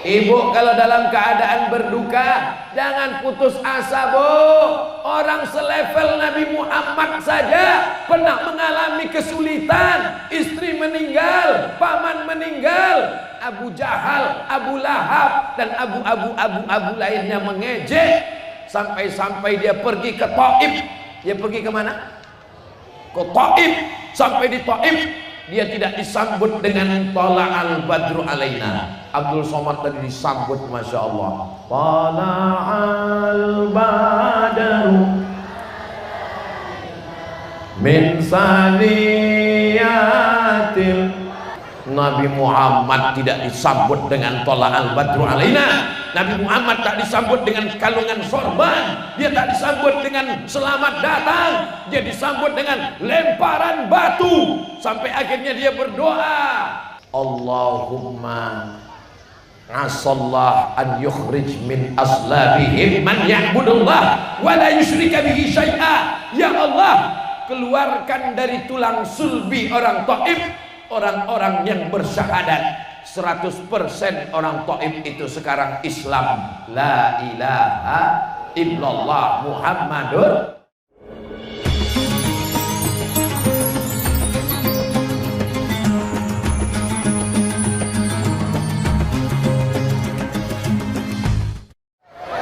Ibu kalau dalam keadaan berduka jangan putus asa, Bu. Orang selevel Nabi Muhammad saja pernah mengalami kesulitan. Istri meninggal, paman meninggal, Abu Jahal, Abu Lahab dan abu lainnya mengejek. Sampai-sampai dia pergi ke Taif. Dia pergi kemana? Ke Taif. Sampai di Taif dia tidak disambut dengan Tala'al Badru alaina. Abdul Somad tadi disambut, Masya Allah. Tala'al Badru min saniyatil. Nabi Muhammad tidak disambut dengan Tala'al Badru alaina. Nabi Muhammad tak disambut dengan kalungan sorban. Dia tak disambut dengan selamat datang. Dia disambut dengan lemparan batu. Sampai akhirnya dia berdoa, Allahumma asallah an yukhrij min aslabihim man ya'budullah wa la yusyrika bihi syai'a. Ya Allah, keluarkan dari tulang sulbi orang Taif orang-orang yang bersyahadat. 100% orang Taif itu sekarang Islam. La ilaha illallah Muhammadur.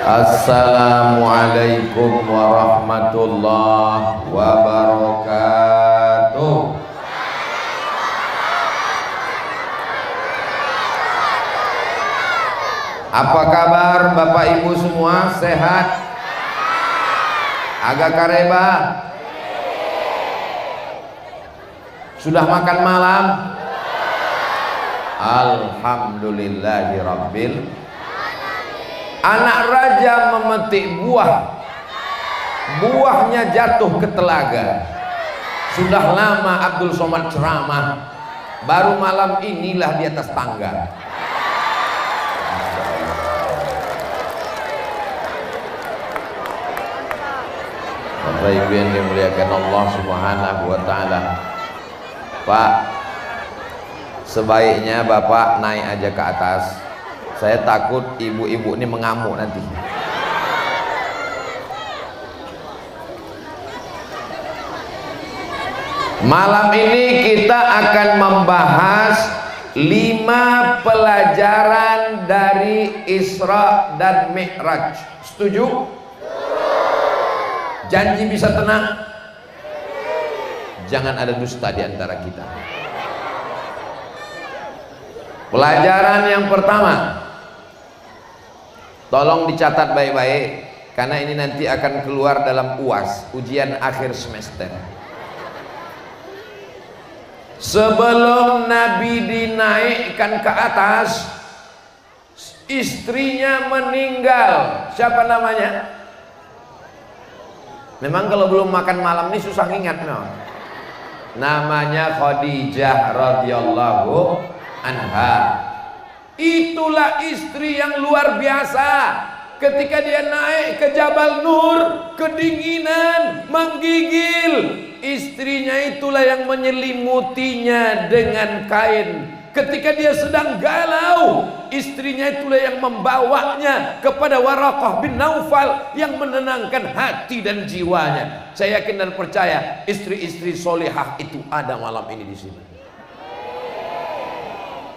Assalamualaikum warahmatullahi wabarakatuh. Apa kabar Bapak Ibu semua? Sehat? Agak kareba? Sudah makan malam? Alhamdulillahirabbil. Anak raja memetik buah, buahnya jatuh ke telaga. Sudah lama Abdul Somad ceramah, baru malam inilah di atas tangga. Bapak Ibu yang dimuliakan Allah Subhanahu wa ta'ala, Pak, sebaiknya Bapak naik aja ke atas. Saya takut ibu-ibu ini mengamuk nanti. Malam ini kita akan membahas 5 pelajaran dari Isra dan Mi'raj. Setuju? Janji bisa tenang? Jangan ada dusta di antara kita. Pelajaran yang pertama, tolong dicatat baik-baik, karena ini nanti akan keluar dalam UAS, ujian akhir semester. Sebelum Nabi dinaikkan ke atas, istrinya meninggal. Siapa namanya? Memang kalau belum makan malam ini susah ingat, no? Namanya Khadijah radhiyallahu anha. Itulah istri yang luar biasa. Ketika dia naik ke Jabal Nur, kedinginan menggigil, istrinya itulah yang menyelimutinya dengan kain. Ketika dia sedang galau, istrinya itulah yang membawanya kepada Waraqah bin Naufal yang menenangkan hati dan jiwanya. Saya yakin dan percaya istri-istri solehah itu ada malam ini di sini.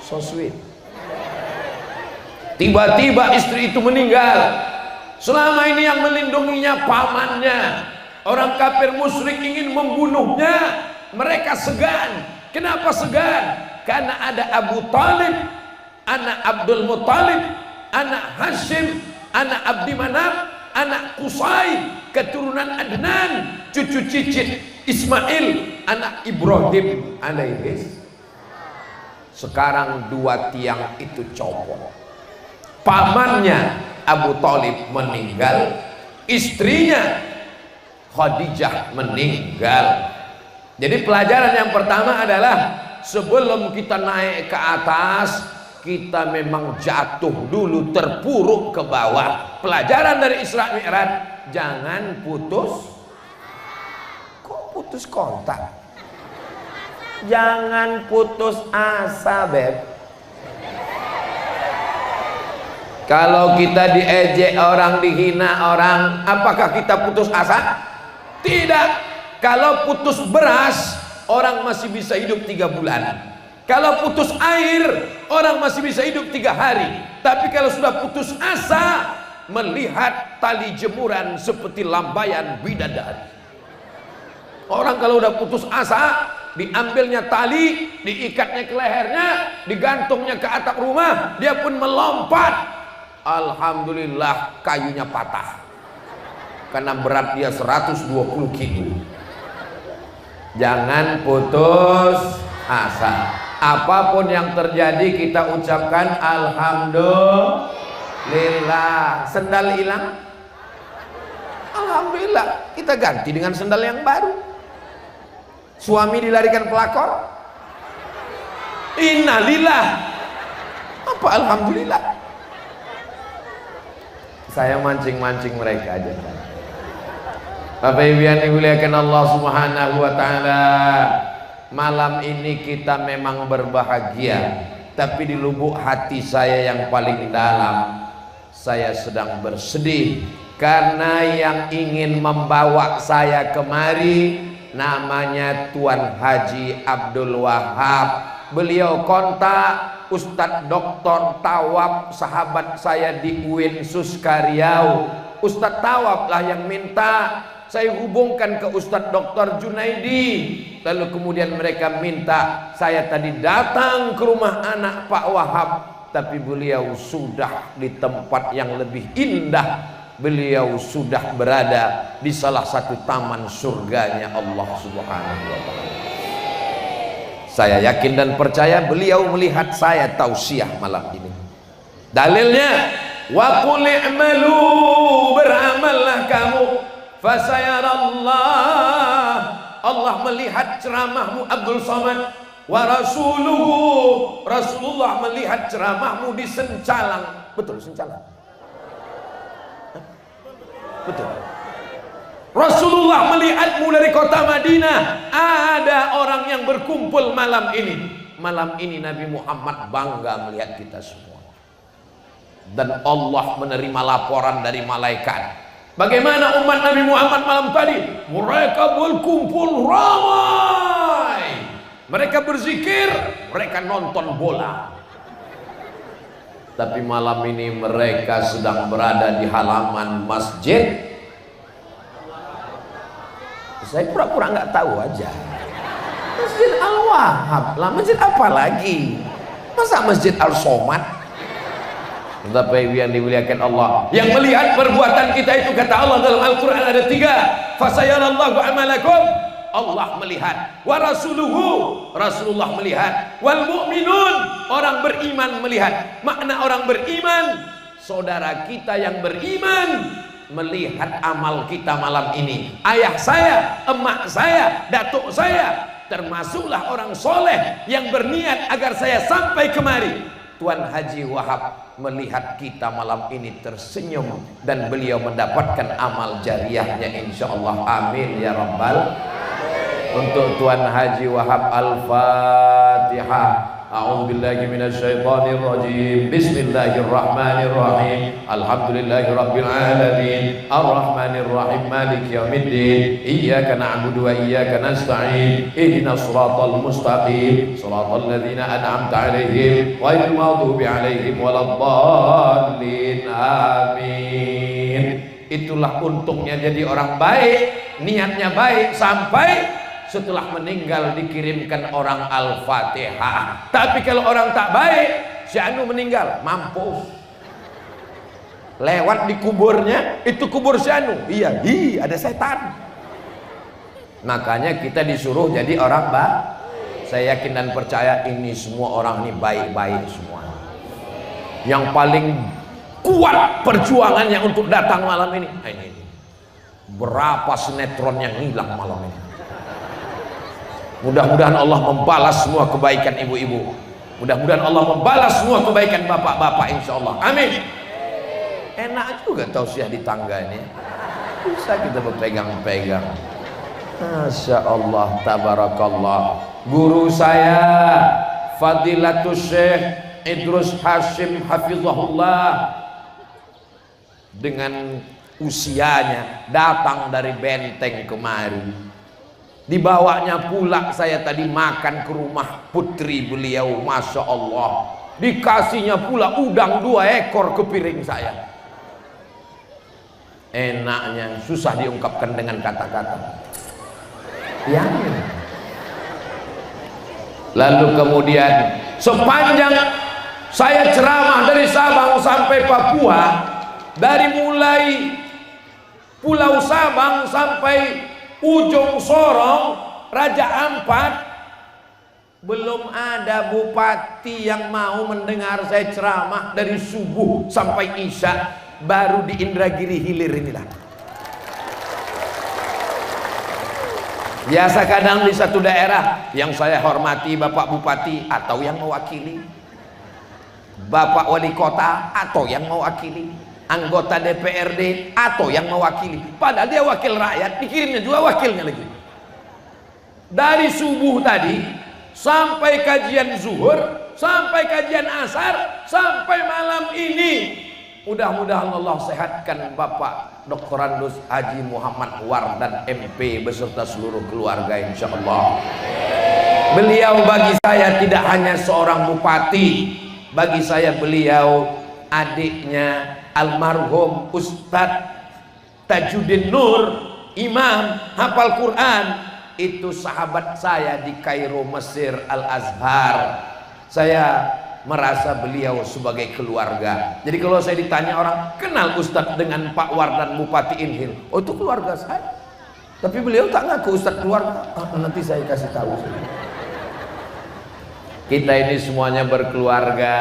So sweet. Tiba-tiba istri itu meninggal. Selama ini yang melindunginya pamannya. Orang kafir musyrik ingin membunuhnya. Mereka segan. Kenapa segan? Karena ada Abu Talib, anak Abdul Muttalib, anak Hashim, anak Abdi Manaf, anak Qusay, keturunan Adnan, cucu cicit Ismail, anak Ibrahim alaihi. Sekarang 2 tiang itu copot. Pamannya Abu Talib meninggal, istrinya Khadijah meninggal. Jadi pelajaran yang pertama adalah sebelum kita naik ke atas, kita memang jatuh dulu, terpuruk ke bawah. Pelajaran dari Isra Mi'raj, jangan putus. Kok putus kontak? Jangan putus asa, Beb. Kalau kita diejek orang, dihina orang, apakah kita putus asa? Tidak. Kalau putus beras, orang masih bisa hidup 3 bulan. Kalau putus air, orang masih bisa hidup 3 hari. Tapi kalau sudah putus asa, melihat tali jemuran seperti lambaian bidadari. Orang kalau udah putus asa, diambilnya tali, diikatnya ke lehernya, digantungnya ke atap rumah, dia pun melompat. Alhamdulillah kayunya patah karena berat dia 120 kilo. Jangan putus asa. Apapun yang terjadi kita ucapkan alhamdulillah. Sendal hilang, alhamdulillah, kita ganti dengan sendal yang baru. Suami dilarikan pelakor, innalillah. Apa alhamdulillah? Saya mancing-mancing mereka aja. Bapak Ibu yang dimuliakan Allah Subhanahu wa taala, malam ini kita memang berbahagia, tapi di lubuk hati saya yang paling dalam, saya sedang bersedih karena yang ingin membawa saya kemari namanya Tuan Haji Abdul Wahab. Beliau kontak Ustadz Dr. Tawab, sahabat saya di UIN Suskariau. Ustadz Tawab lah yang minta saya hubungkan ke Ustadz Dr. Junaidi. Lalu kemudian mereka minta saya tadi datang ke rumah anak Pak Wahab, tapi beliau sudah di tempat yang lebih indah. Beliau sudah berada di salah satu taman surganya Allah Subhanahu wa taala. Saya yakin dan percaya beliau melihat saya tausiah malam ini. Dalilnya, wa qul i'malu, beramallah kamu, fasayarallah, Allah melihat ceramahmu Abdul Somad, wa rasuluhu, Rasulullah melihat ceramahmu di Sencalang. Betul Sencalang? Betul. Rasulullah melihatmu dari kota Madinah. Ada orang yang berkumpul malam ini. Malam ini Nabi Muhammad bangga melihat kita semua. Dan Allah menerima laporan dari malaikat. Bagaimana umat Nabi Muhammad malam tadi? Mereka berkumpul ramai. Mereka berzikir, mereka nonton bola. Tapi malam ini mereka sedang berada di halaman masjid. Saya pura-pura nggak tahu aja. Masjid Al-Wahab lah, masjid apa lagi? Masa Masjid Al-Somad? Tetapi yang dimuliakan Allah, yang melihat perbuatan kita itu, kata Allah dalam Al-Quran ada 3. Fasayarallahu amalakum, Allah melihat. Wa rasuluhu, Rasulullah melihat. Wal mu'minun, orang beriman melihat. Makna orang beriman, saudara kita yang beriman melihat amal kita malam ini. Ayah saya, emak saya, datuk saya, termasuklah orang soleh yang berniat agar saya sampai kemari. Tuan Haji Wahab melihat kita malam ini tersenyum dan beliau mendapatkan amal jariahnya insyaallah. Amin ya rabbal. Untuk Tuan Haji Wahab Al-Fatihah. A'udzubillahi minasyaitonir rajim. Bismillahirrahmanirrahim. Alhamdulillahirabbil alamin. Arrahmanir rahim. Maliki yaumiddin. Iyyaka na'budu wa iyyaka nasta'in. Ihdinas siratal mustaqim. Shiratal ladzina an'amta 'alaihim ghairil maghdubi 'alaihim waladdallin. Amin. Itulah untungnya jadi orang baik, niatnya baik sampai setelah meninggal dikirimkan orang Al-Fatihah. Tapi kalau orang tak baik, si anu meninggal, mampus. Lewat di kuburnya, itu kubur si anu. Iya, ada setan. Makanya kita disuruh jadi orang baik. Saya yakin dan percaya ini semua orang ini baik-baik semua. Yang paling kuat perjuangannya untuk datang malam ini. Nah, ini. Berapa sinetron yang hilang malam ini. Mudah-mudahan Allah membalas semua kebaikan ibu-ibu. Mudah-mudahan Allah membalas semua kebaikan bapak-bapak insyaallah. Amin. Enak juga tausiah di tangga ini. Bisa kita berpegang-pegang. Masya Allah, tabarakallah. Guru saya Fadilatul Syekh Idrus Hashim Hafizahullah dengan usianya datang dari Benteng kemari. Dibawanya pula saya tadi makan ke rumah putri beliau, Masya Allah. Dikasihnya pula udang 2 ekor ke piring saya. Enaknya susah diungkapkan dengan kata-kata. Ya. Lalu kemudian sepanjang saya ceramah dari Sabang sampai Papua, dari mulai Pulau Sabang sampai ujung Sorong, Raja Ampat, belum ada bupati yang mau mendengar saya ceramah dari subuh sampai isya. Baru di Indragiri Hilir inilah. Biasa kadang di satu daerah yang saya hormati Bapak Bupati atau yang mewakili, Bapak Wali Kota atau yang mewakili, anggota DPRD atau yang mewakili, padahal dia wakil rakyat, dikirimnya juga wakilnya lagi. Dari subuh tadi sampai kajian zuhur, sampai kajian asar, sampai malam ini, mudah-mudahan Allah sehatkan Bapak Dr. Andus Haji Muhammad Wardan MP beserta seluruh keluarga, insya Allah. Beliau bagi saya tidak hanya seorang bupati, bagi saya beliau adiknya almarhum Ustadz Tajuddin Nur, imam hafal Quran, itu sahabat saya di Kairo, Mesir, Al-Azhar. Saya merasa beliau sebagai keluarga. Jadi kalau saya ditanya orang, kenal Ustadz dengan Pak Wardan Bupati Inhil? Oh, itu keluarga saya. Tapi beliau tak ngaku Ustadz keluarga. Nanti saya kasih tahu. Kita ini semuanya berkeluarga.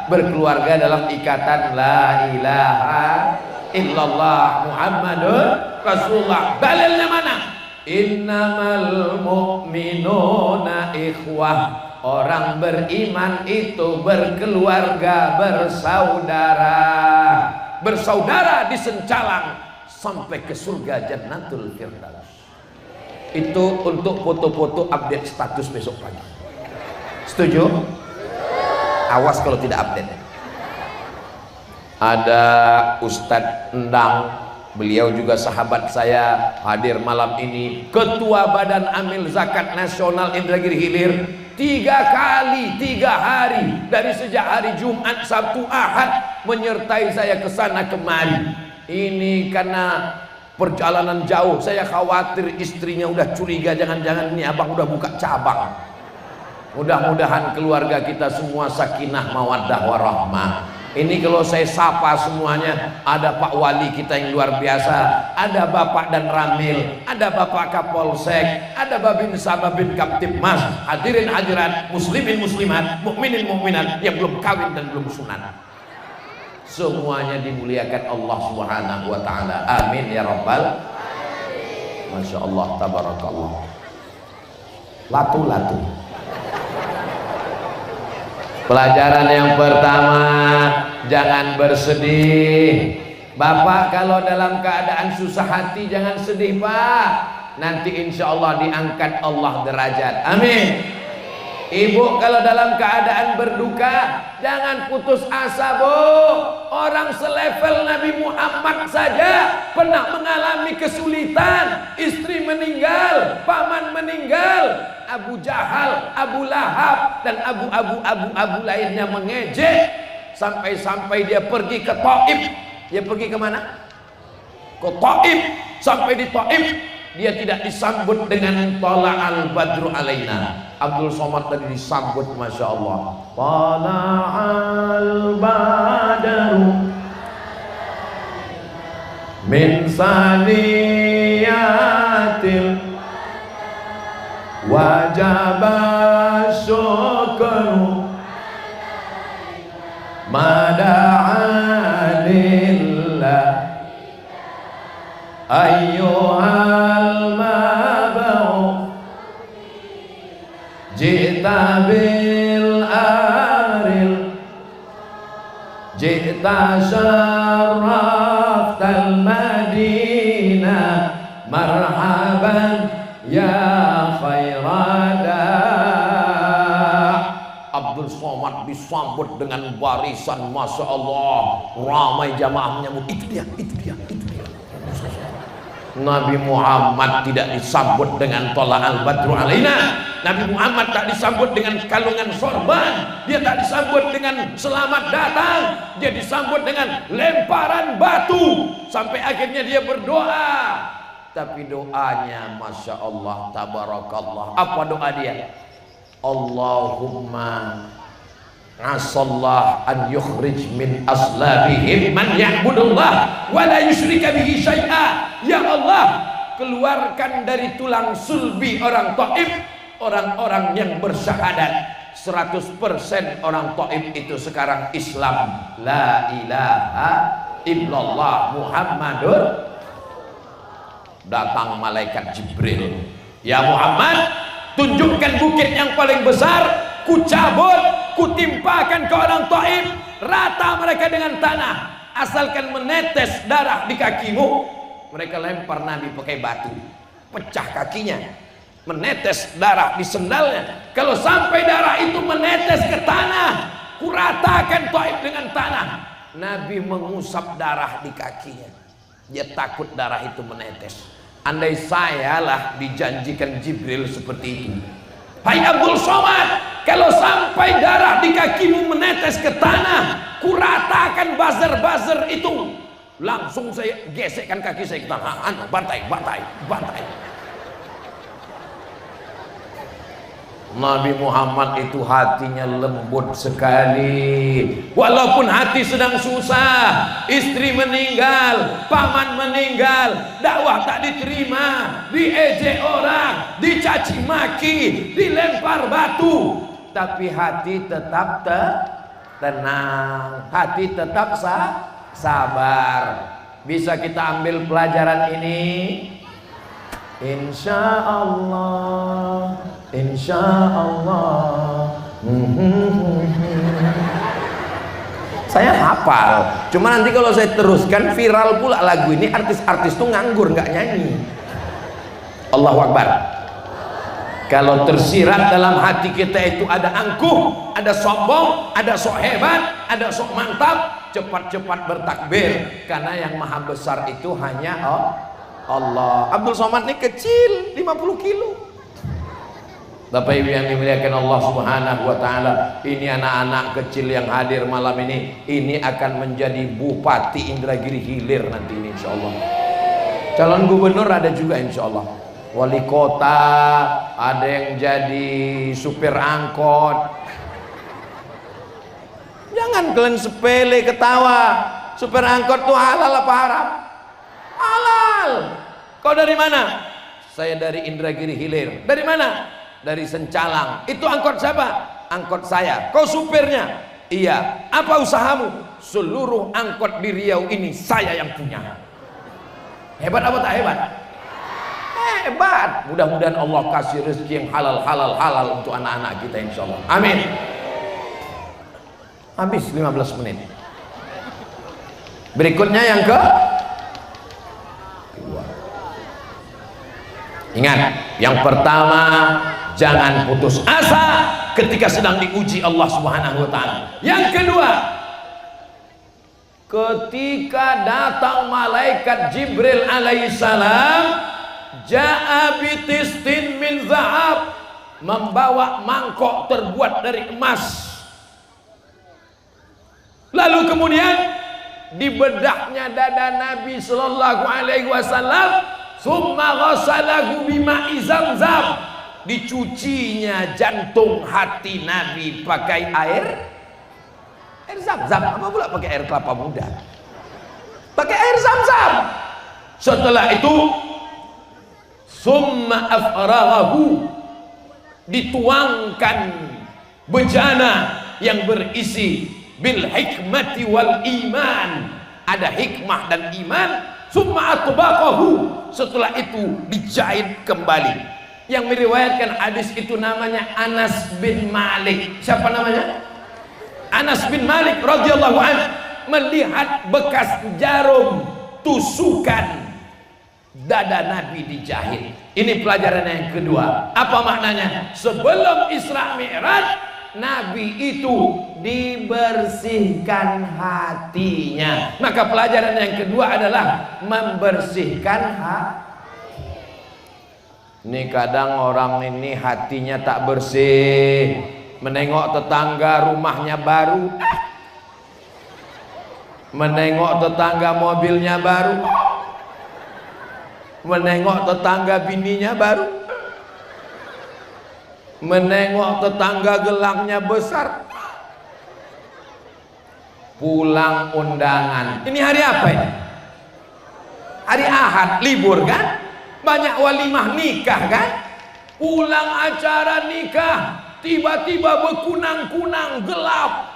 Berkeluarga dalam ikatan la ilaha illallah Muhammadur Rasulullah. Dalilnya mana? Innamal mu'minuna ikhwah. Orang beriman itu berkeluarga, bersaudara. Bersaudara disencalang sampai ke surga Jannatul Firdaus. Itu untuk foto-foto update status besok pagi. Setuju? Awas kalau tidak update. Ada Ustadz Endang, beliau juga sahabat saya, hadir malam ini. Ketua Badan Amil Zakat Nasional Indragiri Hilir, 3 kali 3 hari dari sejak hari Jumat, Sabtu, Ahad menyertai saya ke sana kemari. Ini karena perjalanan jauh, saya khawatir istrinya udah curiga, jangan-jangan ini abang udah buka cabang. Mudah-mudahan keluarga kita semua sakinah mawaddah warahmah. Ini kalau saya sapa semuanya, ada Pak Wali kita yang luar biasa, ada Bapak dan Ramil, ada Bapak Kapolsek, ada Babin Sababin Kaptipmas, hadirin hadirat, muslimin muslimat, mukminin mukminat yang belum kawin dan belum sunat. Semuanya dimuliakan Allah Subhanahu wa taala. Amin ya rabbal. Masya Allah, tabarakallah. Latu-latu. Pelajaran yang pertama, jangan bersedih. Bapak kalau dalam keadaan susah hati jangan sedih, Pak. Nanti insya Allah diangkat Allah derajat. Amin. Ibu kalau dalam keadaan berduka jangan putus asa, Bu. Orang selevel Nabi Muhammad saja pernah mengalami kesulitan. Istri meninggal, paman meninggal, Abu Jahal, Abu Lahab dan abu lainnya mengejek, sampai-sampai dia pergi ke Taif. Dia pergi kemana? Ke Taif. Sampai di Taif dia tidak disambut dengan Tala'al Badru alaina. Abdul Somad tadi disambut, Masya Allah. Tala'al Badru min saniyatil wajaba syukru mada'alillah ayyuhal mab'u jita bil amril jita syaraftal madinah marhaban ya khairada. Abdul Somad Muhammad disambut dengan barisan, Masya Allah, ramai jamaah menyambut. Itu dia. Nabi Muhammad tidak disambut dengan tola'al badru alaina. Nabi Muhammad tak disambut dengan kalungan sorban. Dia tak disambut dengan selamat datang. Dia disambut dengan lemparan batu. Sampai akhirnya dia berdoa. Tapi doanya Masya Allah, tabarakallah. Apa doa dia? Allahumma asallah an yukhrij min aslabihim man ya'budullah wa la yusyrika bihi syai'a. Ya Allah, keluarkan dari tulang sulbi orang Taif orang-orang yang bersyahadat 100% orang Taif itu sekarang Islam, la ilaha illallah Muhammadur. Datang malaikat Jibril, ya Muhammad, tunjukkan bukit yang paling besar, ku cabut, ku timpakan ke orang Taif, rata mereka dengan tanah, asalkan menetes darah di kakimu. Mereka lempar Nabi pakai batu, pecah kakinya, menetes darah di sendalnya. Kalau sampai darah itu menetes ke tanah, ku ratakan Taif dengan tanah. Nabi mengusap darah di kakinya, dia takut darah itu menetes. Andai saya lah dijanjikan Jibril seperti itu, hai Abdul Somad, kalau sampai darah di kakimu menetes ke tanah, ku ratakan buzzer-buzzer itu. Langsung saya gesekkan kaki saya ke tanah, bantai. Nabi Muhammad itu hatinya lembut sekali. Walaupun hati sedang susah, istri meninggal, paman meninggal, dakwah tak diterima, diejek orang, dicaci maki, dilempar batu, tapi hati tetap tenang, hati tetap sabar. Bisa kita ambil pelajaran ini, insya Allah. Saya hafal, cuma nanti kalau saya teruskan viral pula lagu ini, artis-artis tuh nganggur nggak nyanyi. Allahu Akbar. Kalau tersirat dalam hati kita itu ada angkuh, ada sombong, ada sok hebat, ada sok mantap, cepat-cepat bertakbir, karena yang maha besar itu hanya Allah. Abdul Somad ini kecil, 50 kilo. Bapak Ibu yang dimuliakan Allah Subhanahu wa taala, ini anak-anak kecil yang hadir malam ini akan menjadi Bupati Indragiri Hilir nanti ini insyaallah. Calon gubernur ada juga insyaallah. Wali kota, ada yang jadi supir angkot. Jangan kalian sepele ketawa. Supir angkot tuh halal apa haram? Halal. Kau dari mana? Saya dari Indragiri Hilir. Dari mana? Dari Sencalang. Itu angkot siapa? Angkot saya. Kau supirnya? Iya. Apa usahamu? Seluruh angkot di Riau ini saya yang punya. Hebat apa tak hebat? Hebat. Mudah-mudahan Allah kasih rezeki yang halal untuk anak-anak kita insyaallah. Amin. Habis 15 menit. Berikutnya yang kedua. Ingat, yang pertama, jangan putus asa ketika sedang diuji Allah Subhanahu wa taala. Yang kedua, ketika datang malaikat Jibril alaihissalam, ja'a bitistin min zahab, membawa mangkok terbuat dari emas. Lalu kemudian dibedaknya dada Nabi sallallahu alaihi wasallam, summa ghasalahu bima'i zamzam, dicucinya jantung hati Nabi pakai air zam-zam. Apa pula pakai air kelapa muda? Pakai air zam-zam. Setelah itu summa afraghahu, dituangkan bejana yang berisi bil hikmati wal iman, ada hikmah dan iman. Summa atbaqahu, setelah itu dijahit kembali. Yang meriwayatkan hadis itu namanya Anas bin Malik. Siapa namanya? Anas bin Malik radhiyallahu anhu melihat bekas jarum tusukan dada Nabi dijahit. Ini pelajaran yang kedua. Apa maknanya? Sebelum Isra Mi'raj, Nabi itu dibersihkan hatinya. Maka pelajaran yang kedua adalah membersihkan hati. Ini kadang orang ini hatinya tak bersih, menengok tetangga rumahnya baru, menengok tetangga mobilnya baru, menengok tetangga bininya baru, menengok tetangga gelangnya besar, pulang undangan. Ini hari apa ini? Hari Ahad, libur kan? Banyak walimah nikah kan? Pulang acara nikah, tiba-tiba berkunang-kunang gelap.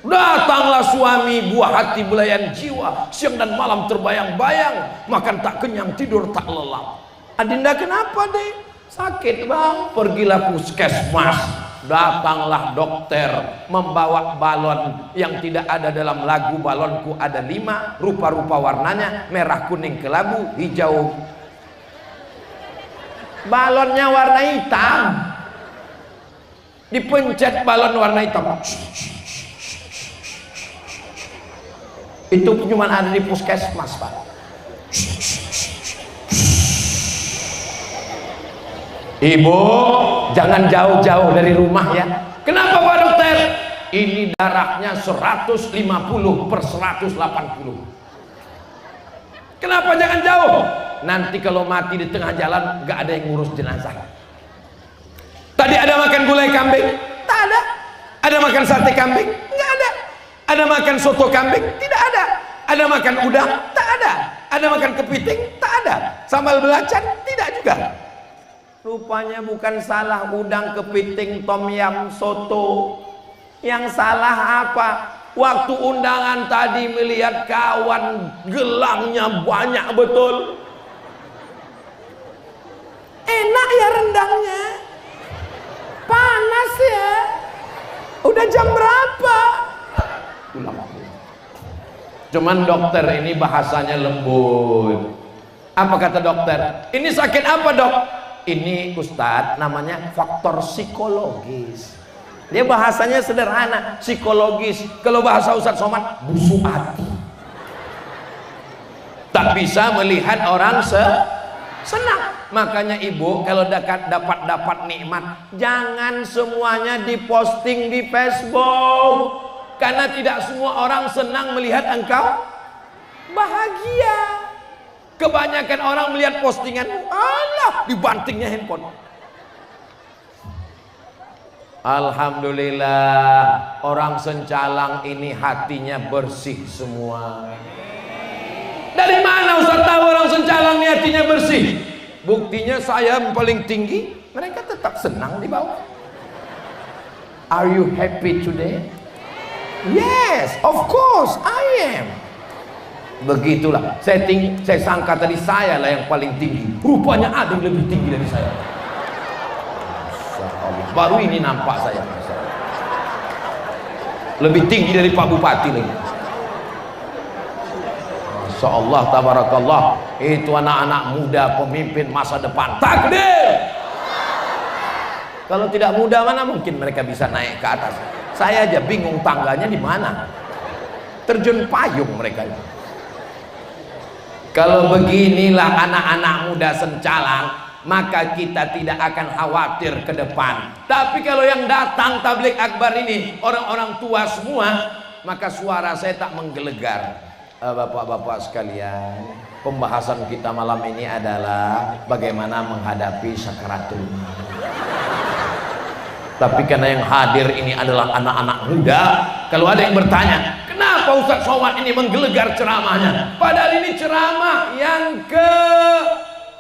Datanglah suami, buah hati belayan jiwa, siang dan malam terbayang-bayang, makan tak kenyang, tidur tak lelap. Adinda kenapa deh? Sakit bang. Pergilah puskesmas. Datanglah dokter membawa balon yang tidak ada dalam lagu. Balonku ada 5 rupa-rupa warnanya, merah, kuning, kelabu, hijau. Balonnya warna hitam. Dipencet balon warna hitam. Itu cuma ada di puskesmas pak. Ibu, jangan jauh-jauh dari rumah ya. Kenapa Pak Dokter? Ini darahnya 150 per 180. Kenapa jangan jauh? Nanti kalau mati di tengah jalan gak ada yang ngurus jenazah. Tadi ada makan gulai kambing? Tak ada. Ada makan sate kambing? Nggak ada. Ada makan soto kambing? Tidak ada. Ada makan udang? Tak ada. Ada makan kepiting? Tak ada. Sambal belacan? Tidak juga. Rupanya bukan salah udang, kepiting, tom yam, soto. Yang salah apa? Waktu undangan tadi melihat kawan gelangnya banyak betul. Enak ya rendangnya. Panas ya. Udah jam berapa? Cuman dokter ini bahasanya lembut. Apa kata dokter? Ini sakit apa dok? Ini Ustadz namanya faktor psikologis. Dia bahasanya sederhana, psikologis. Kalau bahasa Ustadz Somad, busuk hati. Tak bisa melihat orang senang. Makanya ibu kalau dapat nikmat, jangan semuanya diposting di Facebook. Karena tidak semua orang senang melihat engkau bahagia. Kebanyakan orang melihat postingan, Allah, dibantingnya handphone. Alhamdulillah, orang Sencalang ini hatinya bersih semua. Dari mana Ustaz tahu orang Sencalang ini hatinya bersih? Buktinya saya paling tinggi, mereka tetap senang di bawah. Are you happy today? Yes, of course I am. Begitulah, saya sangka tadi saya lah yang paling tinggi, rupanya ada yang lebih tinggi dari saya. Baru ini nampak saya lebih tinggi dari Pak Bupati lagi. Masya Allah, tabarakallah. Itu anak-anak muda, pemimpin masa depan. Takdir. Kalau tidak muda mana mungkin mereka bisa naik ke atas. Saya aja bingung tangganya di mana. Terjun payung mereka itu. Kalau beginilah anak-anak muda Sencalang, maka kita tidak akan khawatir ke depan. Tapi kalau yang datang tabligh akbar ini orang-orang tua semua, maka suara saya tak menggelegar. Bapak-bapak sekalian, pembahasan kita malam ini adalah bagaimana menghadapi sakaratul maut. Tapi karena yang hadir ini adalah anak-anak muda, kalau ada yang bertanya, kenapa Ustaz Somad ini menggelegar ceramahnya? Padahal ini ceramah yang ke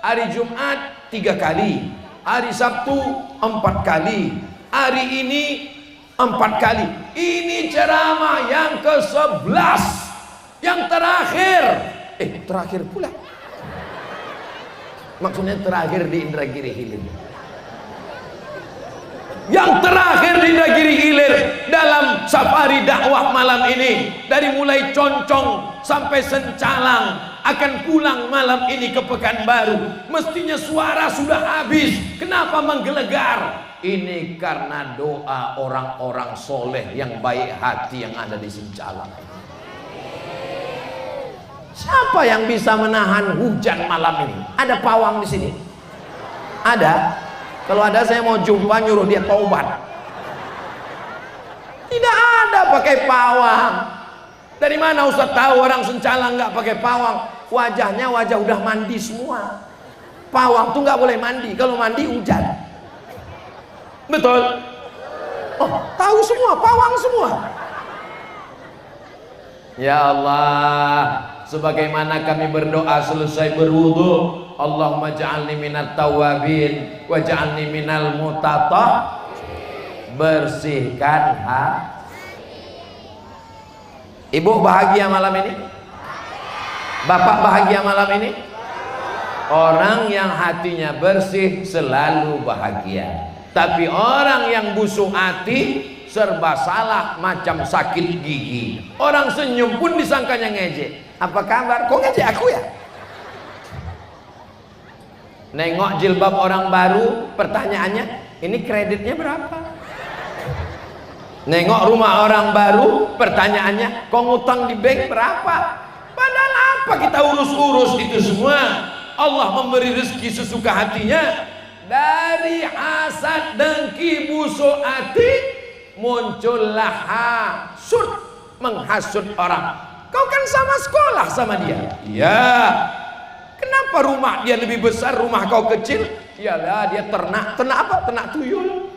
hari Jumat 3 kali, hari Sabtu 4 kali, hari ini 4 kali. Ini ceramah yang ke-11, yang terakhir. Terakhir pula. Maksudnya terakhir di Indragiri Hilir. Yang terakhir di Indragiri Hilir dalam safari dakwah malam ini, dari mulai Concong sampai Sencalang, akan pulang malam ini ke Pekanbaru. Mestinya suara sudah habis. Kenapa menggelegar? Ini karena doa orang-orang soleh yang baik hati yang ada di Sincalang. Siapa yang bisa menahan hujan malam ini? Ada pawang di sini? Ada? Kalau ada saya mau jumpa, nyuruh dia taubat. Tidak ada pakai pawang. Dari mana Ustaz tahu orang Sincalang nggak pakai pawang? Wajahnya wajah udah mandi semua. Pawang tuh nggak boleh mandi. Kalau mandi hujan. Betul? Oh, tahu semua, pawang semua. Ya Allah, sebagaimana kami berdoa selesai berwudu, Allahumma ja'alni minat tawabin wa ja'alni minal mutatah. Bersihkan hati. Ibu bahagia malam ini? Bapak bahagia malam ini? Orang yang hatinya bersih selalu bahagia. Tapi orang yang busuk hati serba salah, macam sakit gigi. Orang senyum pun disangkanya ngejek. Apa kabar? Kok ngejek aku ya? Nengok jilbab orang baru, pertanyaannya, ini kreditnya berapa? Nengok rumah orang baru, pertanyaannya, kok ngutang di bank berapa? Padahal apa kita urus-urus itu semua? Allah memberi rezeki sesuka hatinya. Dari hasad, dengki, busuk hati muncullah hasud, menghasut orang. Kau kan sama sekolah sama dia. Ya. Kenapa rumah dia lebih besar, rumah kau kecil? Iyalah dia ternak apa? Ternak tuyul.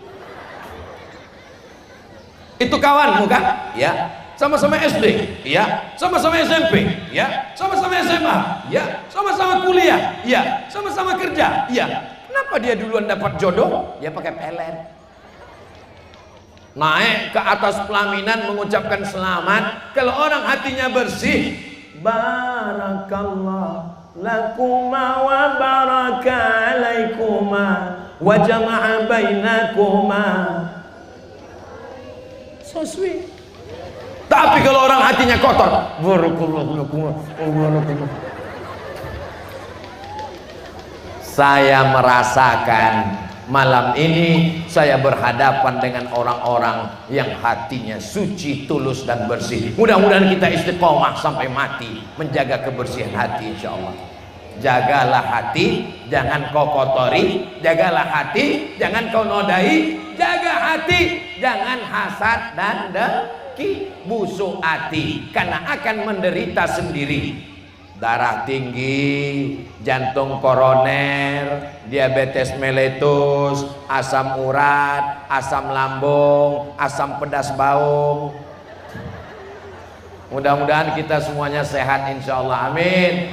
Itu kawanmu kan? Ya. Sama-sama SD, ya. Sama-sama SMP, ya. Sama-sama SMA, ya. Sama-sama kuliah, ya. Sama-sama kerja, ya. Kenapa dia duluan dapat jodoh? Dia pakai pelet. Naik ke atas pelaminan mengucapkan selamat. Kalau orang hatinya bersih, barakallah lakuma wa baraka alaikuma wa jama'a bainakuma. So sweet. Tapi kalau orang hatinya kotor, barakallah lakuma wa barakatuh. Saya merasakan malam ini saya berhadapan dengan orang-orang yang hatinya suci, tulus dan bersih. Mudah-mudahan kita istiqomah sampai mati menjaga kebersihan hati, insyaallah. Jagalah hati, jangan kau kotori. Jagalah hati, jangan kau nodai. Jaga hati, jangan hasad dan dengki. Busuk hati, karena akan menderita sendiri. Darah tinggi, jantung koroner, diabetes meletus, asam urat, asam lambung, asam pedas baung. Mudah-mudahan kita semuanya sehat insyaallah, amin.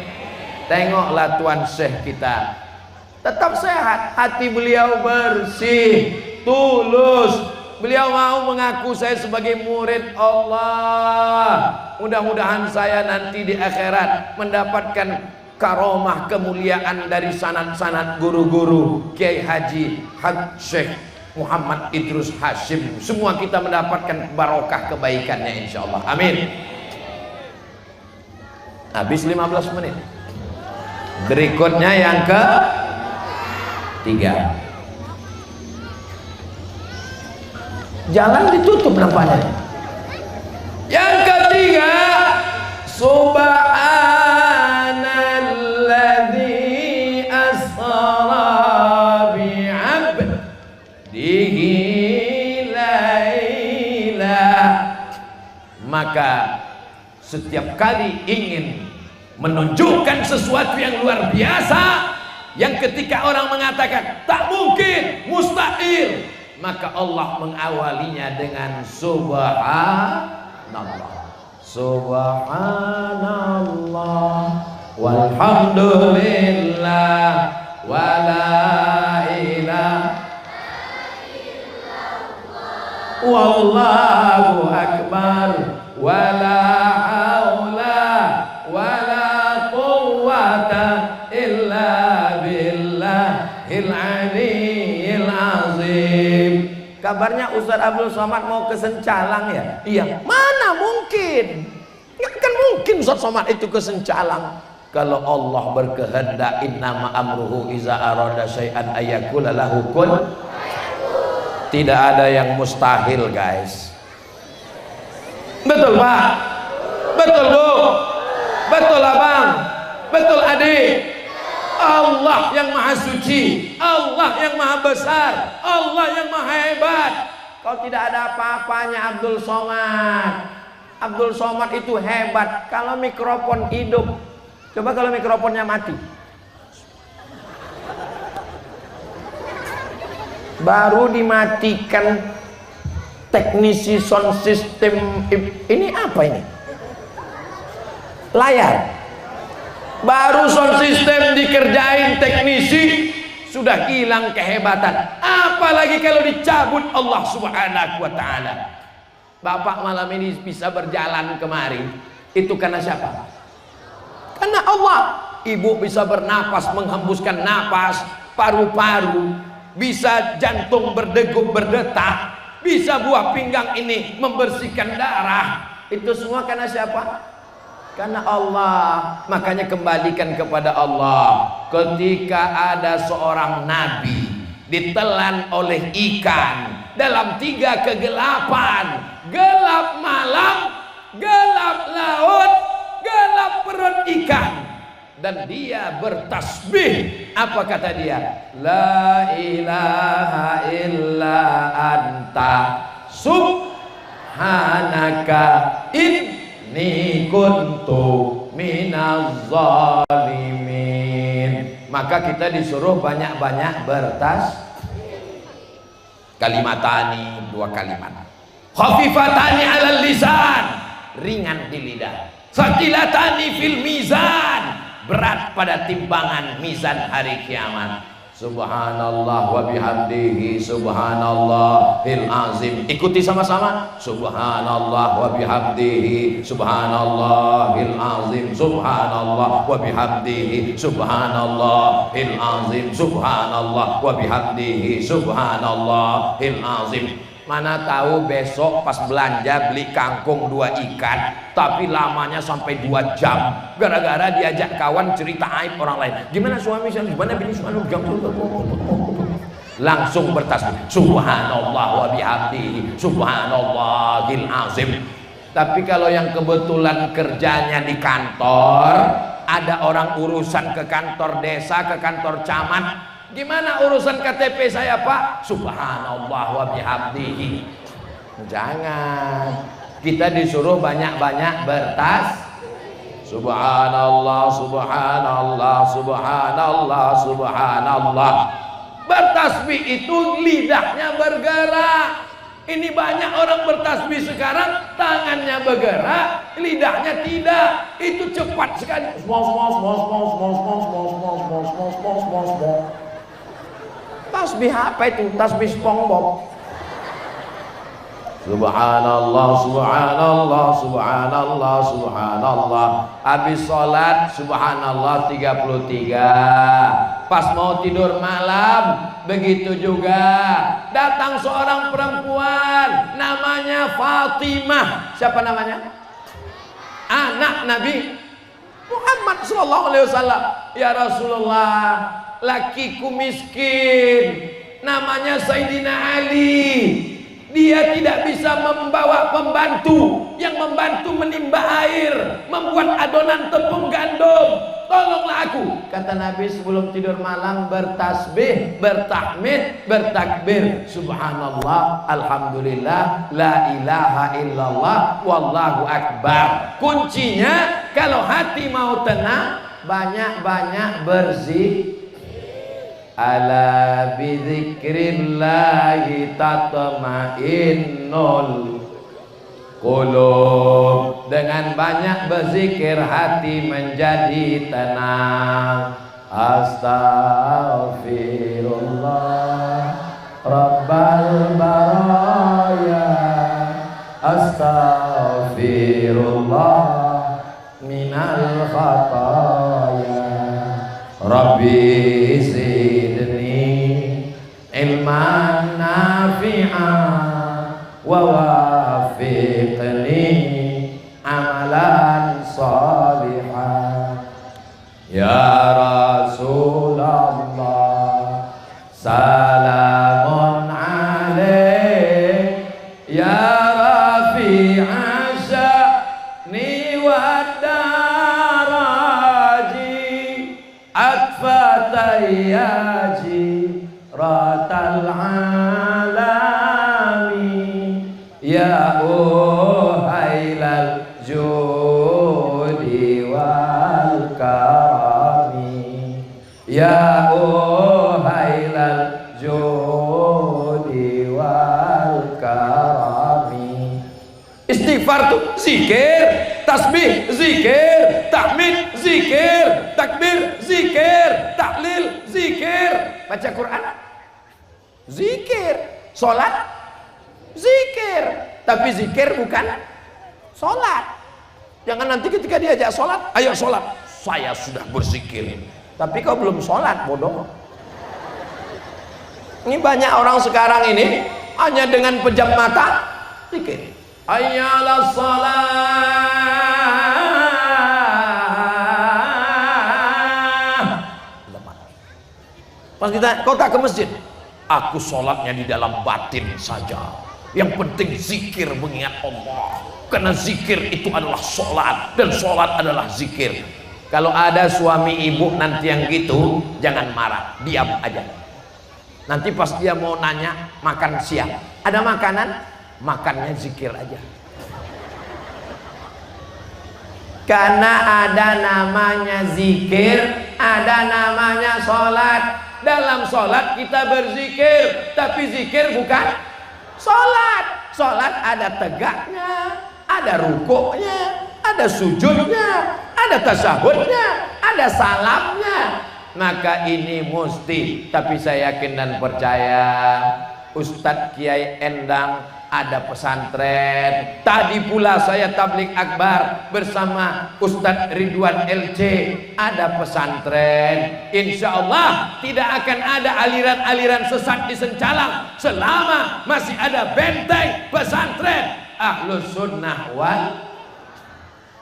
Tengoklah Tuan Syekh kita, tetap sehat, hati beliau bersih, tulus. Beliau mau mengaku saya sebagai murid Allah. Mudah-mudahan saya nanti di akhirat mendapatkan karomah kemuliaan dari sanad-sanad guru-guru Kiai Haji Syekh Muhammad Idrus Hashim. Semua kita mendapatkan barokah kebaikannya insyaallah. Amin. Habis 15 menit. Berikutnya yang ke-3. Jalan ditutup nampaknya. Yang ketiga, subhanalladzi asra bi'abdihi laila. Maka setiap kali ingin menunjukkan sesuatu yang luar biasa, yang ketika orang mengatakan tak mungkin, mustahil, maka Allah mengawalinya dengan subhanallah, subhanallah, walhamdulillah, wala ilaha illallah, wallahu akbar, wala haula wala quwwata illa billahil aliyyil azim. Kabarnya Ustaz Abdul Somad mau ke Sencalang ya? Iya. Mana mungkin? Nggak kan mungkin Ustaz Somad itu ke Sencalang. Kalau Allah berkehendak, innama amruhu iza arada syai'an ayyakula lahu kun. Tidak ada yang mustahil, guys. Betul Pak? Betul Bu? Betul Abang? Betul Adik? Allah yang maha suci, Allah yang maha besar, Allah yang maha hebat. Kalau tidak ada apa-apanya Abdul Somad. Abdul Somad itu hebat kalau mikrofon hidup. Coba kalau mikrofonnya mati, baru dimatikan teknisi sound system. Ini apa ini? Layar. Baru sound system dikerjain teknisi, sudah hilang kehebatan. Apalagi kalau dicabut Allah Subhanahu wa ta'ala. Bapak malam ini bisa berjalan kemari, itu karena siapa? Karena Allah. Ibu bisa bernapas, menghembuskan napas, paru-paru, bisa jantung berdegup berdetak, bisa buah pinggang ini membersihkan darah. Itu semua karena siapa? Karena Allah. Makanya kembalikan kepada Allah. Ketika ada seorang nabi ditelan oleh ikan dalam 3 kegelapan, gelap malam, gelap laut, gelap perut ikan, dan dia bertasbih. Apa kata dia? La ilaha illa anta subhanaka inni kuntu minaz zalimin. Maka kita disuruh banyak-banyak kalimatani, 2 kalimat. Khafifatani alal lisan, ringan di lidah. Saqilatani fil mizan, berat pada timbangan mizan hari kiamat. Subhanallah wa bihamdihi subhanallahil azim. Ikuti sama-sama. Subhanallah wa bihamdihi subhanallahil azim. Subhanallah wa bihamdihi subhanallahil azim. Subhanallah wa bihamdihi subhanallahil azim. Mana tahu besok pas belanja beli kangkung 2 ikan, tapi lamanya sampai 2 jam gara-gara diajak kawan cerita aib orang lain. Gimana suami saya, gimana bini suami, langsung bertasbih subhanallah wa bihamdihi subhanallahil azim. Tapi kalau yang kebetulan kerjanya di kantor, ada orang urusan ke kantor desa, ke kantor camat, gimana urusan KTP saya Pak? Subhanallah wa bihamdihi. Jangan. Kita disuruh banyak-banyak subhanallah, subhanallah, subhanallah, subhanallah. Bertasbih itu lidahnya bergerak. Ini banyak orang bertasbih sekarang, tangannya bergerak, lidahnya tidak. Itu cepat sekali. Tasbih apa itu? Tasbih SpongeBob. Subhanallah, subhanallah, subhanallah, subhanallah. Habis sholat subhanallah 33. Pas mau tidur malam begitu juga. Datang seorang perempuan namanya Fatimah. Siapa namanya? Anak Nabi Muhammad sallallahu alaihi wasallam. Ya Rasulullah, lakiku miskin, namanya Sayyidina Ali. Dia tidak bisa membawa pembantu yang membantu menimba air, membuat adonan tepung gandum. Tolonglah aku. Kata Nabi sebelum tidur malam bertasbih, bertahmid, bertakbir. Subhanallah, alhamdulillah, la ilaha illallah, wallahu akbar. Kuncinya kalau hati mau tenang, banyak-banyak berzikir. Ala bidzikrillahi tatma'innul qulub. Dengan banyak berzikir hati menjadi tenang. Astaghfirullah Rabbal baraya, astaghfirullah minal khataya. Rabbi zidni ilman nafi'an wa wafiqni amalan salihan. والدرج أكفتياجي رات العالم يا أهيل الجود والكرم يا أهيل الجود والكرم. Istighfar tuh zikir, tasbih zikir, tahmid zikir, takbir zikir, tahlil zikir, baca Quran zikir, sholat zikir. Tapi zikir bukan sholat. Jangan nanti ketika diajak sholat, ayo sholat, saya sudah berzikir, tapi kau belum sholat, bodoh. Ini banyak orang sekarang ini hanya dengan pejam mata zikir. Hayyalas shalah. Pas kita, kau tak ke masjid? Aku sholatnya di dalam batin saja. Yang penting zikir mengingat Allah. Karena zikir itu adalah sholat, dan sholat adalah zikir. Kalau ada suami ibu nanti yang gitu, jangan marah, diam aja. Nanti pas dia mau nanya makan siang, ada makanan? Makannya zikir aja. Karena ada namanya zikir, ada namanya sholat. Dalam sholat kita berzikir, tapi zikir bukan sholat. Sholat ada tegaknya, ada rukuknya, ada sujudnya, ada tasyahudnya, ada salamnya. Maka ini mesti, tapi saya yakin dan percaya Ustadz Kiai Endang ada pesantren. Tadi pula saya tablik akbar bersama Ustadz Ridwan LC, ada pesantren. Insya Allah tidak akan ada aliran-aliran sesat di Sencalang selama masih ada benteng pesantren Ahlus Sunnah wal.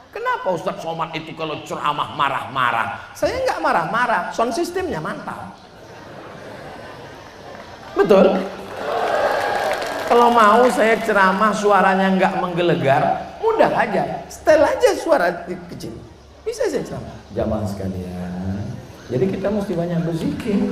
Kenapa Ustadz Somad itu kalau ceramah marah-marah? Saya nggak marah-marah, sound systemnya mantap. Betul? Kalau mau saya ceramah suaranya nggak menggelegar, mudah aja, setel aja suara kecil, bisa saya ceramah. Jamaah sekalian, jadi kita mesti banyak berzikir.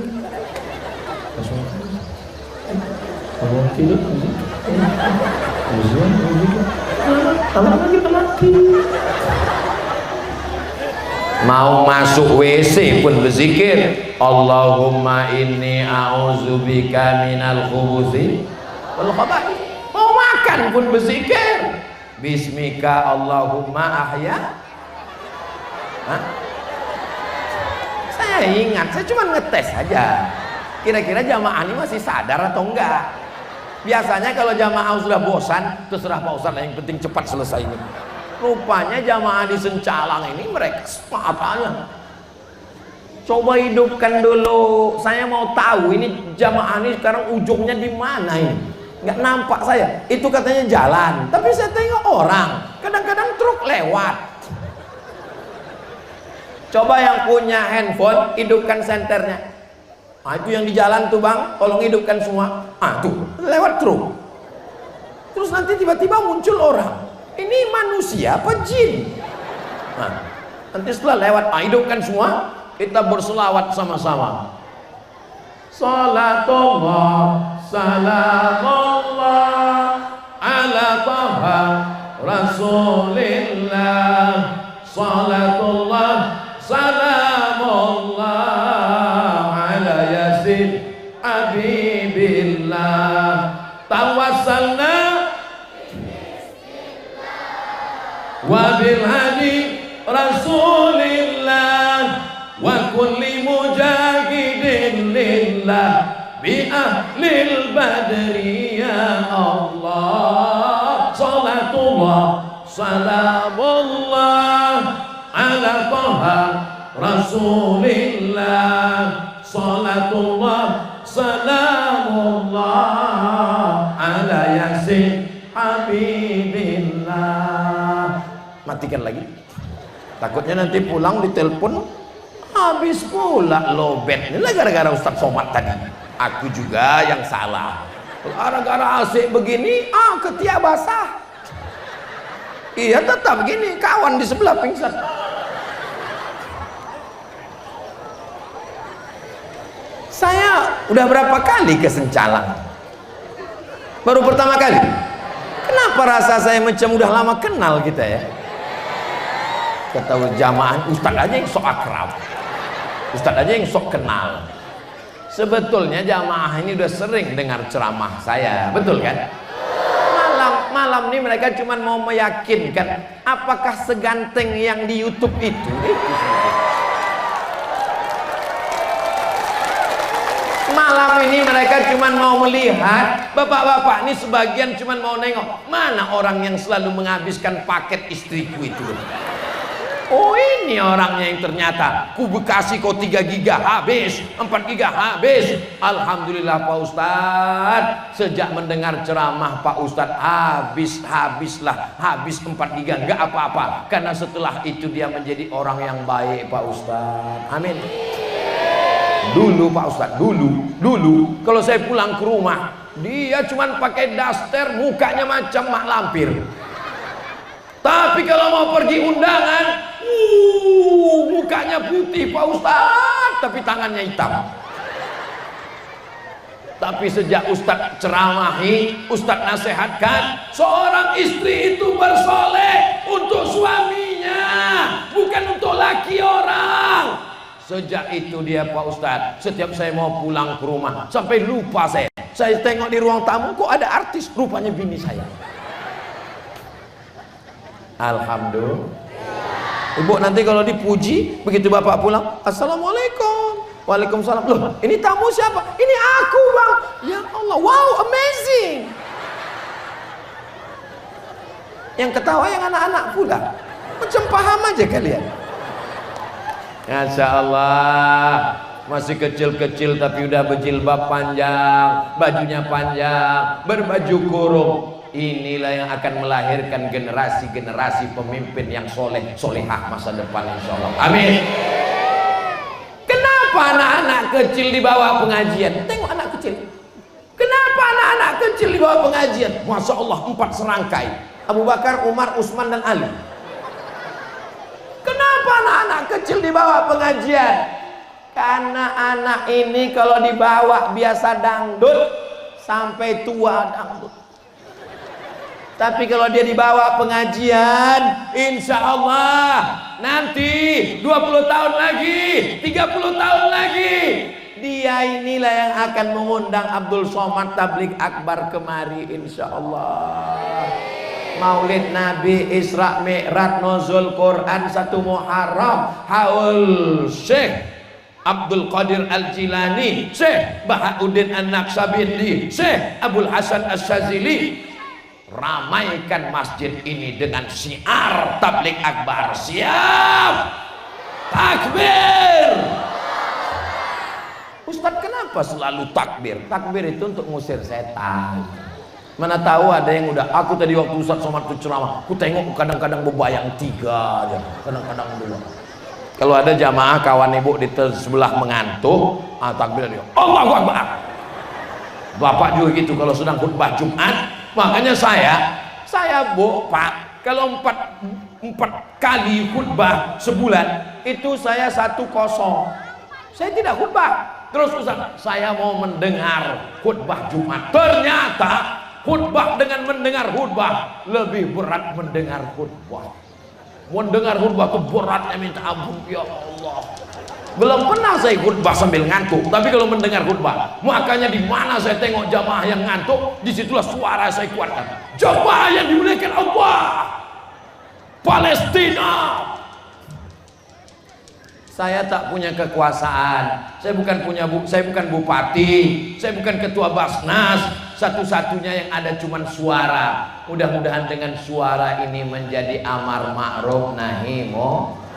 Mau masuk WC pun berzikir. Allahumma inni a'udzubika minal khubuthi. Mau makan pun berzikir. Bismika Allahumma ahya. Hah? Saya ingat, saya cuma ngetes aja. Kira-kira jamaah ini masih sadar atau enggak? Biasanya kalau jamaah sudah bosan, terserah Pak Ustadz, yang penting cepat selesai ini. Rupanya jamaah di Sencalang ini mereka sepatannya. Coba hidupkan dulu. Saya mau tahu ini jamaah ini sekarang ujungnya di mana ini? Nggak nampak saya. Itu katanya jalan, tapi saya tengok orang. Kadang-kadang truk lewat. Coba yang punya handphone hidupkan senternya. Ah, itu yang di jalan tuh bang, tolong hidupkan semua. Ah tuh lewat truk. Terus nanti tiba-tiba muncul orang. Ini manusia apa jin? Nah, nanti setelah lewat, hidupkan semua. Kita berselawat sama-sama. Salatullah, salamullah ala taha rasulillah. Salatullah, salamullah ala yasin habibillah. Tawassalna wabil hadi rasulillah wa kulli mujahidin lillah bi ahlil badri ya Allah. Salatullah salamullah ala taha rasulillah. Salatullah salamullah ala yasin habibillah. Matikan lagi, takutnya nanti pulang ditelepon habis pula lobet. Ini gara-gara Ustadz Somad tadi. Aku juga yang salah. Gara-gara asik begini, ketiak basah. Iya tetap gini, kawan di sebelah pingsan. Saya udah berapa kali ke Sencalang? Baru pertama kali. Kenapa rasa saya macam udah lama kenal kita ya? Kata jamaah, ustadz aja yang sok akrab, ustadz aja yang sok kenal. Sebetulnya jamaah ini udah sering dengar ceramah saya, betul kan? Malam ini mereka cuma mau meyakinkan apakah seganteng yang di YouTube itu. Malam ini mereka cuma mau melihat, bapak-bapak ini sebagian cuma mau nengok mana orang yang selalu menghabiskan paket istriku itu. Oh ini orangnya yang ternyata ku Bekasi kok 3 giga habis, 4 giga habis. Alhamdulillah Pak Ustadz, sejak mendengar ceramah Pak Ustadz habis 4 giga nggak apa-apa, karena setelah itu dia menjadi orang yang baik Pak Ustadz. Amin. Dulu Pak Ustadz, dulu kalau saya pulang ke rumah dia cuma pakai daster, mukanya macam mak lampir. Tapi kalau mau pergi undangan, mukanya putih Pak Ustadz, tapi tangannya hitam. Tapi sejak Ustadz ceramahi, Ustadz nasihatkan, seorang istri itu bersoleh untuk suaminya, bukan untuk laki orang. Sejak itu dia Pak Ustadz, setiap saya mau pulang ke rumah, sampai lupa saya tengok di ruang tamu, kok ada artis, rupanya bini saya. Alhamdulillah. Ibu nanti kalau dipuji, begitu bapak pulang, assalamualaikum, waalaikumsalam. Loh, ini tamu siapa? Ini aku bang. Ya Allah, wow, amazing. Yang ketawa yang anak-anak pula. Macam paham aja kalian. Masya Allah, masih kecil-kecil tapi udah berjilbab panjang, bajunya panjang, berbaju kurung. Inilah yang akan melahirkan generasi-generasi pemimpin yang soleh, solehah masa depan insya Allah. Amin. Kenapa anak-anak kecil dibawa pengajian? Tengok anak kecil. Kenapa anak-anak kecil dibawa pengajian? Masya Allah, 4 serangkai. Abu Bakar, Umar, Utsman dan Ali. Kenapa anak-anak kecil dibawa pengajian? Karena anak ini kalau dibawa biasa dangdut sampai tua dangdut. Tapi kalau dia dibawa pengajian, insya Allah nanti 20 tahun lagi, 30 tahun lagi, dia inilah yang akan mengundang Abdul Somad Tabligh Akbar kemari insya Allah. Maulid Nabi, Isra Mi'raj, Nuzul Quran 1 Muharram, haul Syekh Abdul Qadir Al-Jilani, Syekh Bahauddin An-Naqsabindi, Syekh Abdul Hasan Asy-Syadzili. Ramaikan masjid ini dengan syiar Tabligh Akbar. Siap, takbir. Ustadz kenapa selalu takbir? Takbir itu untuk ngusir setan. Mana tahu ada yang udah, aku tadi waktu Ustadz Somad itu ceramah, aku tengok kadang-kadang bebayang 3 aja, kadang-kadang 2. Kalau ada jamaah kawan ibu di sebelah mengantuk, takbir dia, Allahu Akbar. Bapak juga gitu kalau sedang khutbah Jumat. Makanya saya bu Pak, kalau 4 kali khutbah sebulan itu saya 1 kosong. Saya tidak khutbah. Terus Ustaz, saya mau mendengar khutbah Jumat. Ternyata khutbah dengan mendengar khutbah lebih berat mendengar khutbah. Mendengar khutbah itu beratnya minta ampun ya Allah. Belum pernah saya khutbah sambil ngantuk, tapi kalau mendengar khutbah, makanya di mana saya tengok jamaah yang ngantuk, disitulah suara saya kuatkan. Jamaah yang dimuliakan Allah, Palestina. Saya tak punya kekuasaan, saya bukan bupati, saya bukan ketua Basnas. Satu-satunya yang ada cuma suara. Mudah-mudahan dengan suara ini menjadi amar ma'ruf nahi munkar.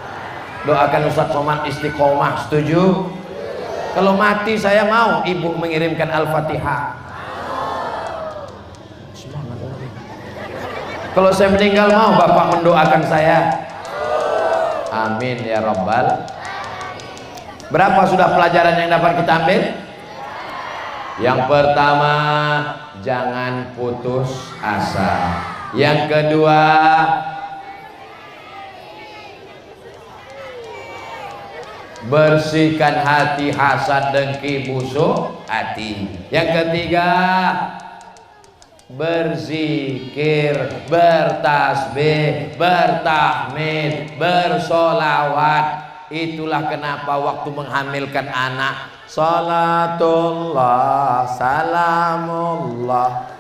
Doakan Ustadz Somad istiqomah, setuju? Kalau mati saya mau ibu mengirimkan Al-Fatihah. Kalau saya meninggal mau bapak mendoakan saya. Amin ya Rabbal. Berapa sudah pelajaran yang dapat kita ambil? Yang pertama, jangan putus asa. Yang kedua, bersihkan hati hasad dengki busuk hati. Yang ketiga, berzikir, bertasbih, bertahmid, bersolawat. Itulah kenapa waktu menghamilkan anak, salatullah, salamullah,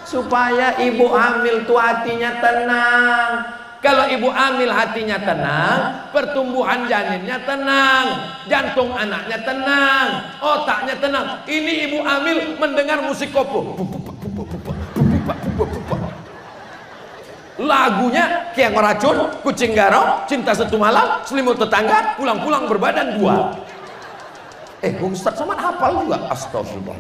supaya ibu hamil tuh hatinya tenang. Kalau ibu hamil hatinya tenang, pertumbuhan janinnya tenang, jantung anaknya tenang, otaknya tenang. Ini ibu hamil mendengar musik koplo, lagunya kayak ngeracun, kucing garau, cinta satu malam, selimut tetangga, pulang-pulang berbadan dua. Ustaz Somad hafal juga. Astagfirullah.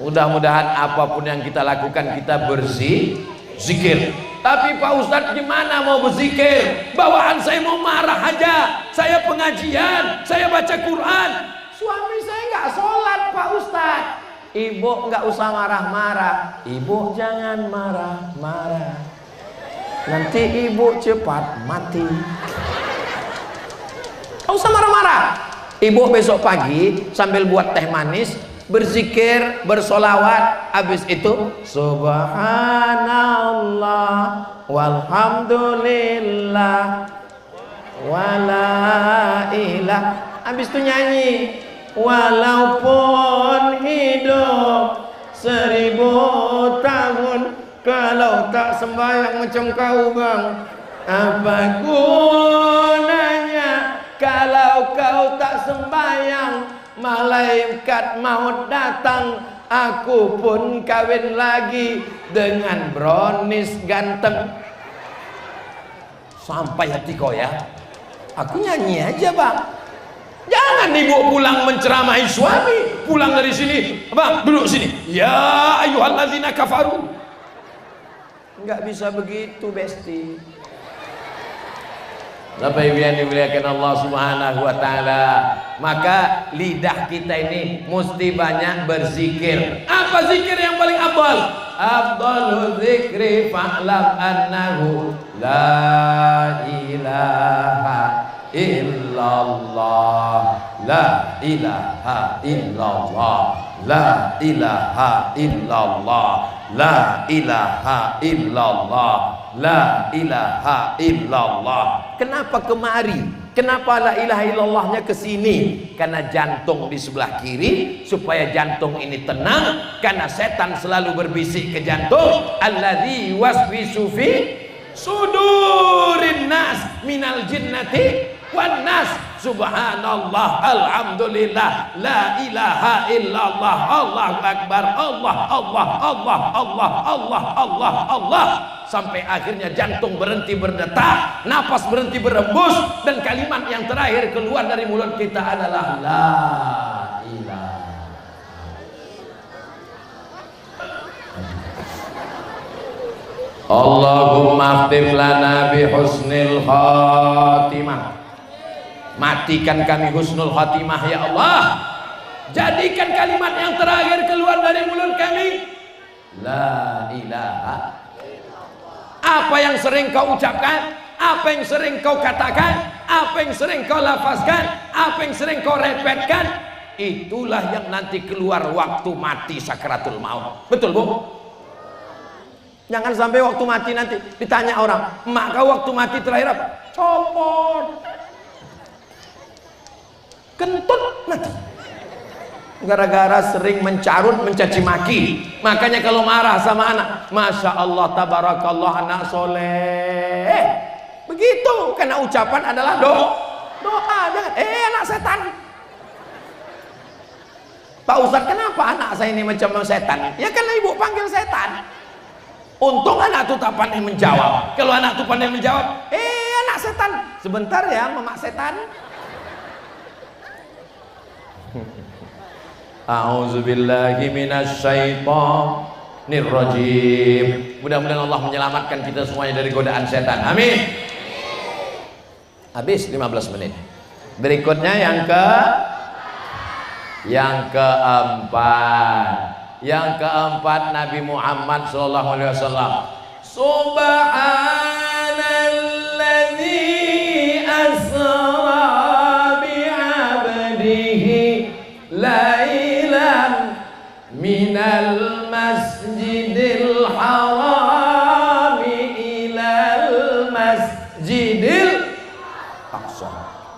Mudah-mudahan apapun yang kita lakukan kita berzikir. Tapi Pak Ustadz gimana mau berzikir? Bawaan saya mau marah aja. Saya pengajian, saya baca Quran. Suami saya nggak sholat Pak Ustadz. Ibu nggak usah marah-marah. Ibu jangan marah-marah. Nanti ibu cepat mati. Nggak usah marah-marah. Ibu besok pagi sambil buat teh manis, berzikir, bersolawat, habis itu subhanallah walhamdulillah wala ilah, habis itu nyanyi walaupun hidup 1000 tahun, kalau tak sembahyang macam kau bang, apa gunanya kalau kau tak sembahyang, malaikat maut datang, aku pun kawin lagi dengan brownies ganteng. Sampai hati kau ya. Aku nyanyi aja bang. Jangan ibu pulang menceramahi suami, pulang dari sini, bang duduk sini, ya ayyuhalladzina kafaru. Nggak bisa begitu besti. Bapak Ibu yang dimuliakan Allah Subhanahu wa taala, maka lidah kita ini mesti banyak berzikir. Apa zikir yang paling afdal? Afdalul zikri fa'lam annahu la ilaha illallah, la ilaha illallah, la ilaha illallah, la ilaha illallah, la ilaha illallah. Kenapa kemari? Kenapa la ilaha illallahnya ke sini? Karena jantung di sebelah kiri, supaya jantung ini tenang, karena setan selalu berbisik ke jantung, alladzi waswisu fi sudurin nas minal jinnati wan nas. Subhanallah, alhamdulillah, la ilaha illallah, Allahu akbar, Allah Allah Allah Allah Allah Allah Allah, sampai akhirnya jantung berhenti berdetak, napas berhenti berembus, dan kalimat yang terakhir keluar dari mulut kita adalah la ilaha. Allahumma khtim lana bi husnil khatimah. Matikan kami husnul khatimah ya Allah. Jadikan kalimat yang terakhir keluar dari mulut kami la ilaha. Apa yang sering kau ucapkan, apa yang sering kau katakan, apa yang sering kau lafazkan, apa yang sering kau repetkan, itulah yang nanti keluar waktu mati sakaratul maut. Betul bu? Jangan sampai waktu mati nanti ditanya orang, mak kau waktu mati terakhir apa? Copot, kentut mati, gara-gara sering mencarut, mencaci maki. Makanya kalau marah sama anak, masya Allah tabarakallah anak soleh, begitu, karena ucapan adalah doa. Jangan anak setan. Pak Ustadz, kenapa anak saya ini macam setan? Ya karena ibu panggil setan. Untung anak tuh tak pandai menjawab. Kalau anak tuh pandai menjawab, anak setan, sebentar ya mamak setan. A'udzubillahi minasyaitonir rajim. Mudah-mudahan Allah menyelamatkan kita semuanya dari godaan setan. Amin. Habis 15 menit. Berikutnya yang keempat. Yang keempat, Nabi Muhammad sallallahu alaihi wasallam. Subhanalladzi asra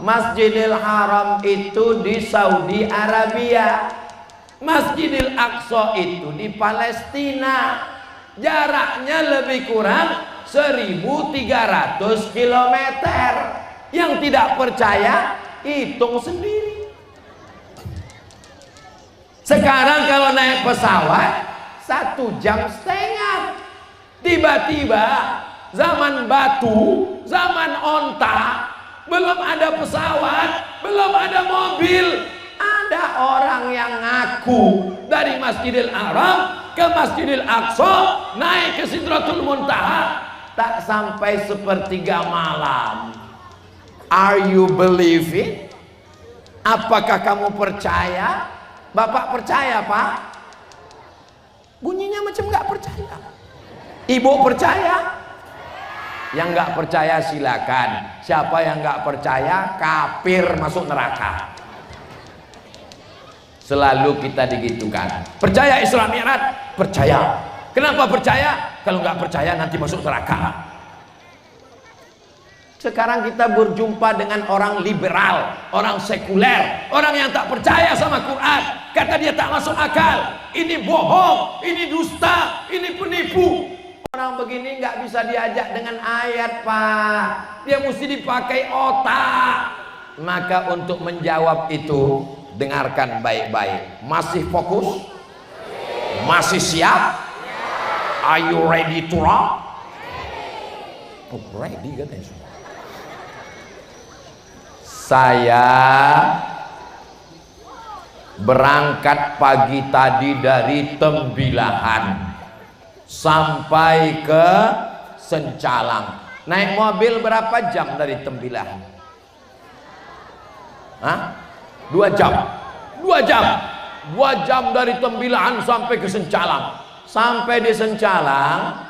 Masjidil Haram itu di Saudi Arabia, Masjidil Aqsa itu di Palestina. Jaraknya lebih kurang 1.300 km. Yang tidak percaya hitung sendiri. Sekarang kalau naik pesawat 1,5 jam. Tiba-tiba zaman batu, zaman onta, belum ada pesawat, belum ada mobil, ada orang yang ngaku dari Masjidil Haram ke Masjidil Aqsa, naik ke Sidratul Muntaha, tak sampai 1/3 malam. Are you believing? Apakah kamu percaya? Bapak percaya, Pak? Bunyinya macam nggak percaya. Ibu percaya? Yang nggak percaya silakan. Siapa yang nggak percaya kafir, masuk neraka. Selalu kita digitukan. Percaya Isra Mi'raj? Percaya. Kenapa percaya? Kalau nggak percaya nanti masuk neraka. Sekarang kita berjumpa dengan orang liberal, orang sekuler, orang yang tak percaya sama Quran. Kata dia tak masuk akal. Ini bohong, ini dusta, ini penipu. Orang begini nggak bisa diajak dengan ayat, Pak. Dia mesti dipakai otak. Maka untuk menjawab itu, dengarkan baik-baik. Masih fokus? Masih siap? Are you ready to rock? Oh, ready katanya semua. Saya berangkat pagi tadi dari Tembilahan sampai ke Sencalang. Naik mobil berapa jam dari Tembilahan? Hah? 2 jam. 2 jam. 2 jam dari Tembilahan sampai ke Sencalang. Sampai di Sencalang,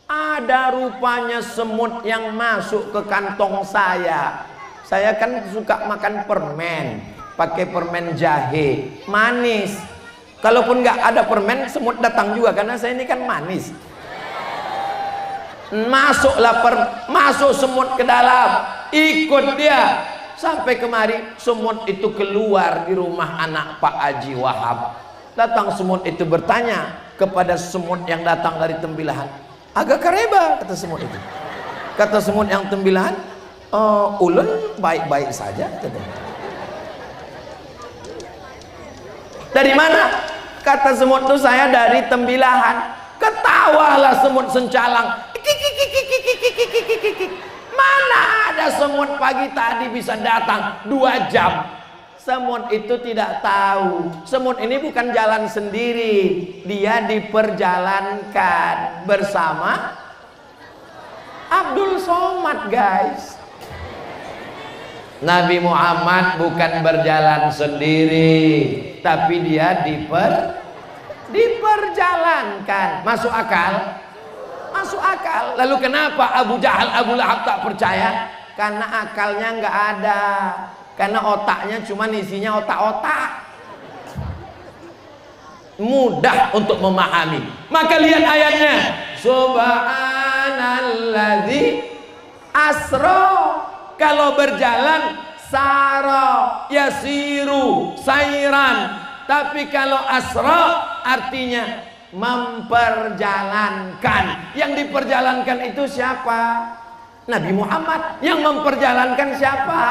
ada rupanya semut yang masuk ke kantong saya. Saya kan suka makan permen, pakai permen jahe, manis. Kalaupun nggak ada permen, semut datang juga karena saya ini kan manis. Masuk semut ke dalam, ikut dia sampai kemari. Semut itu keluar di rumah anak Pak Haji Wahab. Datang semut itu bertanya kepada semut yang datang dari Tembilahan. Agak kareba, kata semut itu. Kata semut yang Tembilahan, ulun baik-baik saja. Dari mana? Kata semut itu, saya dari Tembilahan. Ketawalah semut Sencalang. Mana ada semut pagi tadi bisa datang 2 jam. Semut itu tidak tahu. Semut ini bukan jalan sendiri. Dia diperjalankan bersama Abdul Somad, guys. Nabi Muhammad bukan berjalan sendiri, tapi dia diperjalankan. Masuk akal? Masuk akal. Lalu kenapa Abu Jahal, Abu Lahab tak percaya? Karena akalnya nggak ada. Karena otaknya cuma isinya otak-otak. Mudah untuk memahami. Maka lihat ayatnya. Subhanalladzi asra. Kalau berjalan sara, yasiru, sairan. Tapi kalau asra artinya memperjalankan. Yang diperjalankan itu siapa? Nabi Muhammad. Yang memperjalankan siapa?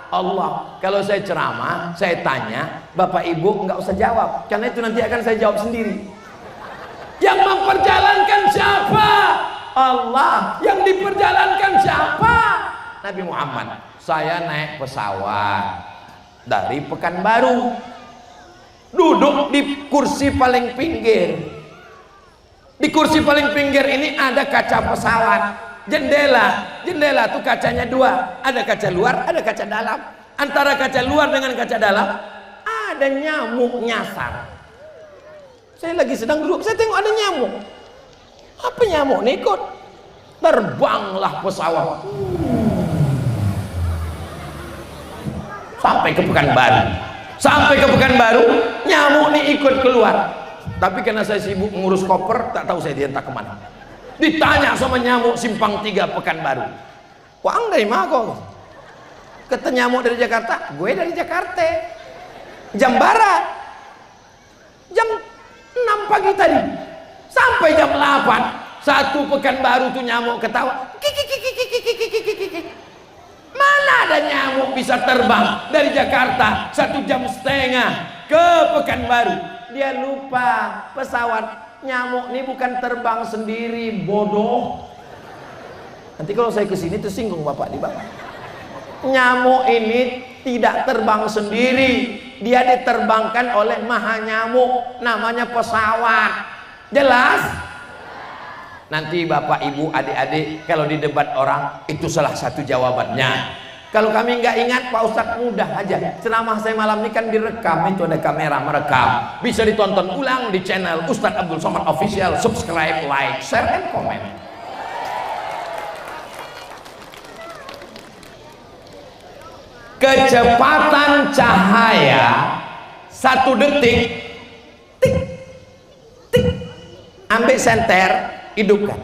Allah. Kalau saya ceramah, saya tanya, Bapak Ibu nggak usah jawab, karena itu nanti akan saya jawab sendiri. Yang memperjalankan siapa? Allah. Yang diperjalankan siapa? Nabi Muhammad. Saya naik pesawat dari Pekanbaru, duduk di kursi paling pinggir. Di kursi paling pinggir ini ada kaca pesawat, jendela tuh kacanya 2, ada kaca luar, ada kaca dalam. Antara kaca luar dengan kaca dalam ada nyamuk nyasar. Saya lagi sedang duduk, saya tengok ada nyamuk. Apa nyamuk nih ikut? Terbanglah pesawat sampai ke Pekanbaru. Sampai ke Pekanbaru, nyamuk nih ikut keluar. Tapi karena saya sibuk ngurus koper, tak tahu saya diantar kemana. Ditanya sama nyamuk Simpang 3 Pekanbaru, "Wang dari mana kau?" Kata nyamuk dari Jakarta, gue dari Jakarta. Jam barat. Jam 6 pagi tadi. Sampai jam 8. Satu pekan baru tuh nyamuk ketawa. Mana ada nyamuk bisa terbang dari Jakarta 1,5 jam ke Pekanbaru. Dia lupa pesawat nyamuk ini bukan terbang sendiri, bodoh. Nanti kalau saya kesini tersinggung bapak di bawah. Nyamuk ini tidak terbang sendiri, dia diterbangkan oleh maha nyamuk, namanya pesawat. Jelas? Nanti bapak ibu adik-adik kalau di debat orang itu salah satu jawabannya. Kalau kami nggak ingat Pak Ustadz mudah aja. Ceramah saya malam ini kan direkam, itu ada kamera merekam, bisa ditonton ulang di channel Ustadz Abdul Somad Official. Subscribe, like, share, and comment. Kecepatan cahaya 1 detik, tik, tik, ambil senter, hidupkan.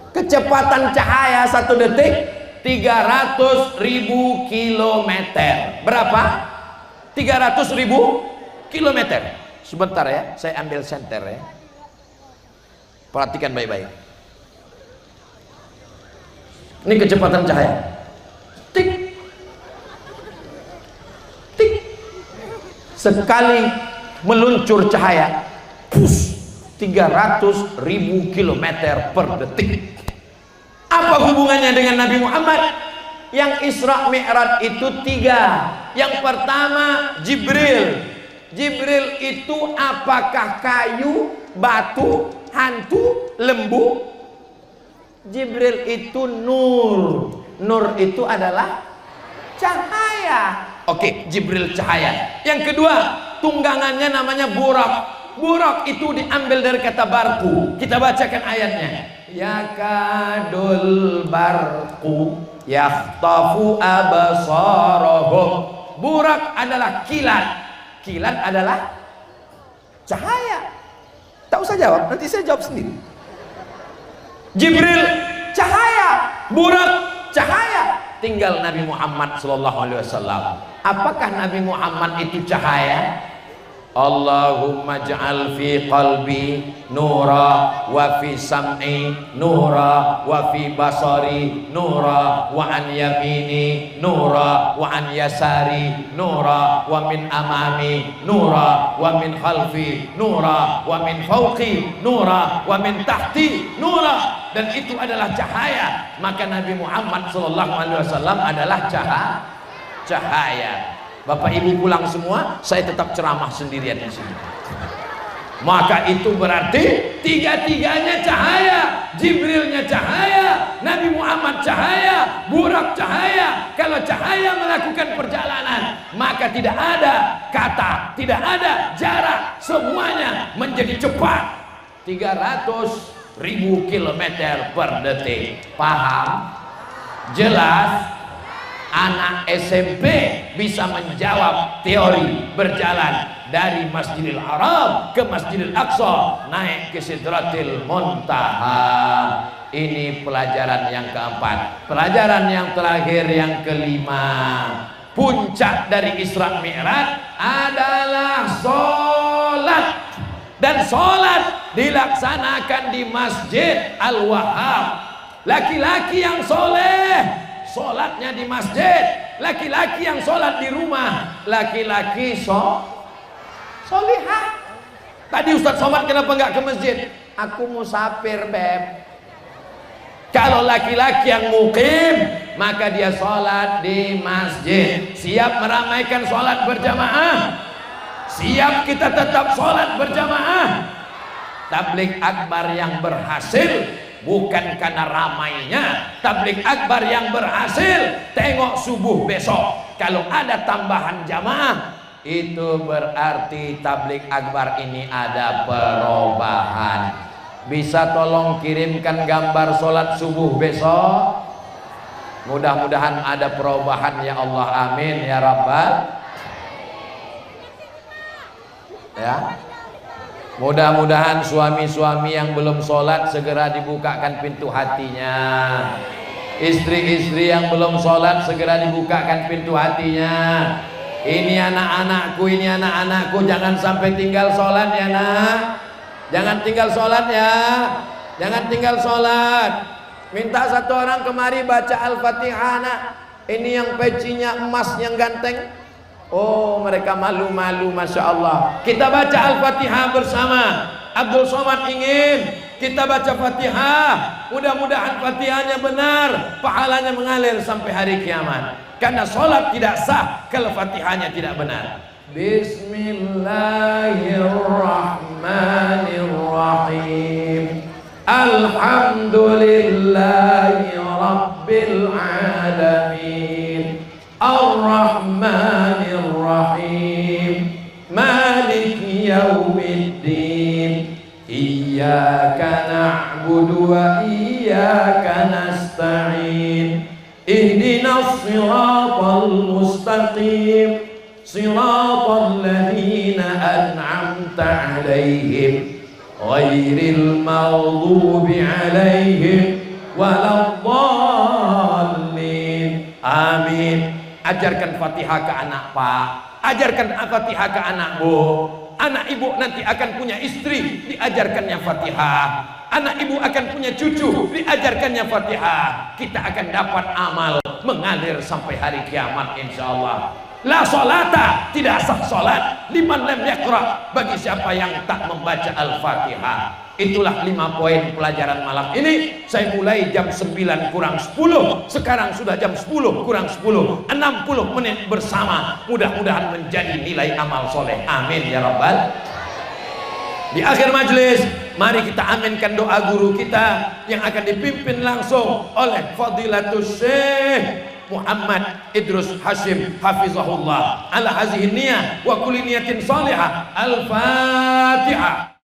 Kecepatan cahaya 1 detik 300.000 kilometer. Berapa? 300.000 kilometer. Sebentar ya, saya ambil senter ya. Perhatikan baik-baik. Ini kecepatan cahaya. Tik, tik. Sekali meluncur cahaya, 300.000 kilometer per detik. Apa hubungannya dengan Nabi Muhammad? Yang Isra Mi'raj itu 3. Yang pertama Jibril. Jibril itu apakah kayu, batu, hantu, lembu? Jibril itu nur. Nur itu adalah cahaya. Oke, Jibril cahaya. Yang kedua, tunggangannya namanya burak. Burak itu diambil dari kata barku. Kita bacakan ayatnya. Yakadul barku yakhtafu absarahum. Burak adalah kilat. Kilat adalah cahaya. Tak usah jawab, nanti saya jawab sendiri. Jibril cahaya, burak cahaya. Tinggal Nabi Muhammad SAW. Apakah Nabi Muhammad itu cahaya? Allahumma ja'al fi qalbi nura wa fi sam'i nura wa fi basari nura wa an yamini nura wa an yasari nura wa min amami nura wa min khalfi nura wa min fawqi nura wa min tahti nura. Dan itu adalah cahaya. Maka Nabi Muhammad SAW adalah cahaya. Bapak ibu pulang semua, saya tetap ceramah sendirian di sini. Maka itu berarti tiga-tiganya cahaya. Jibrilnya cahaya, Nabi Muhammad cahaya, burak cahaya. Kalau cahaya melakukan perjalanan, maka tidak ada kata, tidak ada jarak, semuanya menjadi cepat. 300.000 kilometer per detik. Paham? Jelas? Anak SMP bisa menjawab teori berjalan dari Masjidil Haram ke Masjidil Aqsa, naik ke Sidratil Muntaha. Ini pelajaran yang keempat. Pelajaran yang terakhir, yang kelima. Puncak dari Isra Mi'raj adalah sholat. Dan sholat dilaksanakan di Masjid Al-Wahhab. Laki-laki yang soleh sholatnya di masjid, laki-laki yang sholat di rumah, laki-laki solihah. Tadi Ustadz Somad kenapa nggak ke masjid? Aku musafir, beb. Kalau laki-laki yang mukim, maka dia sholat di masjid. Siap meramaikan sholat berjamaah? Siap kita tetap sholat berjamaah? Tabligh akbar yang berhasil bukan karena ramainya. Tabligh akbar yang berhasil, tengok subuh besok kalau ada tambahan jamaah, itu berarti tabligh akbar ini ada perubahan. Bisa tolong kirimkan gambar sholat subuh besok? Mudah-mudahan ada perubahan ya Allah, amin ya Rabbal. Ya, mudah-mudahan suami-suami yang belum sholat segera dibukakan pintu hatinya. Istri-istri yang belum sholat segera dibukakan pintu hatinya. Ini anak-anakku, jangan sampai tinggal sholat ya nak. Jangan tinggal sholat ya. Jangan tinggal sholat. Minta satu orang kemari baca Al-Fatihah nak. Ini yang pecinya emas yang ganteng. Oh, mereka malu-malu, Masya Allah. Kita baca Al-Fatihah bersama. Abdul Somad ingin kita baca Fatihah, mudah-mudahan Fatihahnya benar, pahalanya mengalir sampai hari kiamat. Karena sholat tidak sah kalau Fatihahnya tidak benar. Bismillahirrahmanirrahim. Alhamdulillahi Rabbil Alamin. Ar-Rahmanir-Rahim. Maliki Yawmiddin. Iyyaka na'budu wa iyyaka nasta'in. Ihdinas siratal mustaqim. Siratal ladzina an'amta 'alaihim ghairil maghdubi 'alaihim waladdallin. Amin. Ajarkan Fatihah ke anak Pak. Ajarkan Fatihah ke anak Bu. Anak ibu nanti akan punya istri, diajarkannya Fatihah. Anak ibu akan punya cucu, diajarkannya Fatihah. Kita akan dapat amal mengalir sampai hari kiamat insyaallah. La sholata, tidak sah sholat liman lam yaqra, bagi siapa yang tak membaca Al-Fatihah. Itulah 5 poin pelajaran malam ini. Saya mulai jam 9 kurang 10. Sekarang sudah jam 10 kurang 10. 60 menit bersama. Mudah-mudahan menjadi nilai amal soleh. Amin ya Rabbal. Di akhir majelis, mari kita aminkan doa guru kita yang akan dipimpin langsung oleh Fadilatus Syekh Muhammad Idrus Hashim hafizahullah. Ala hazihi niyah wa kulli niyatin salihah. Al-Fatihah.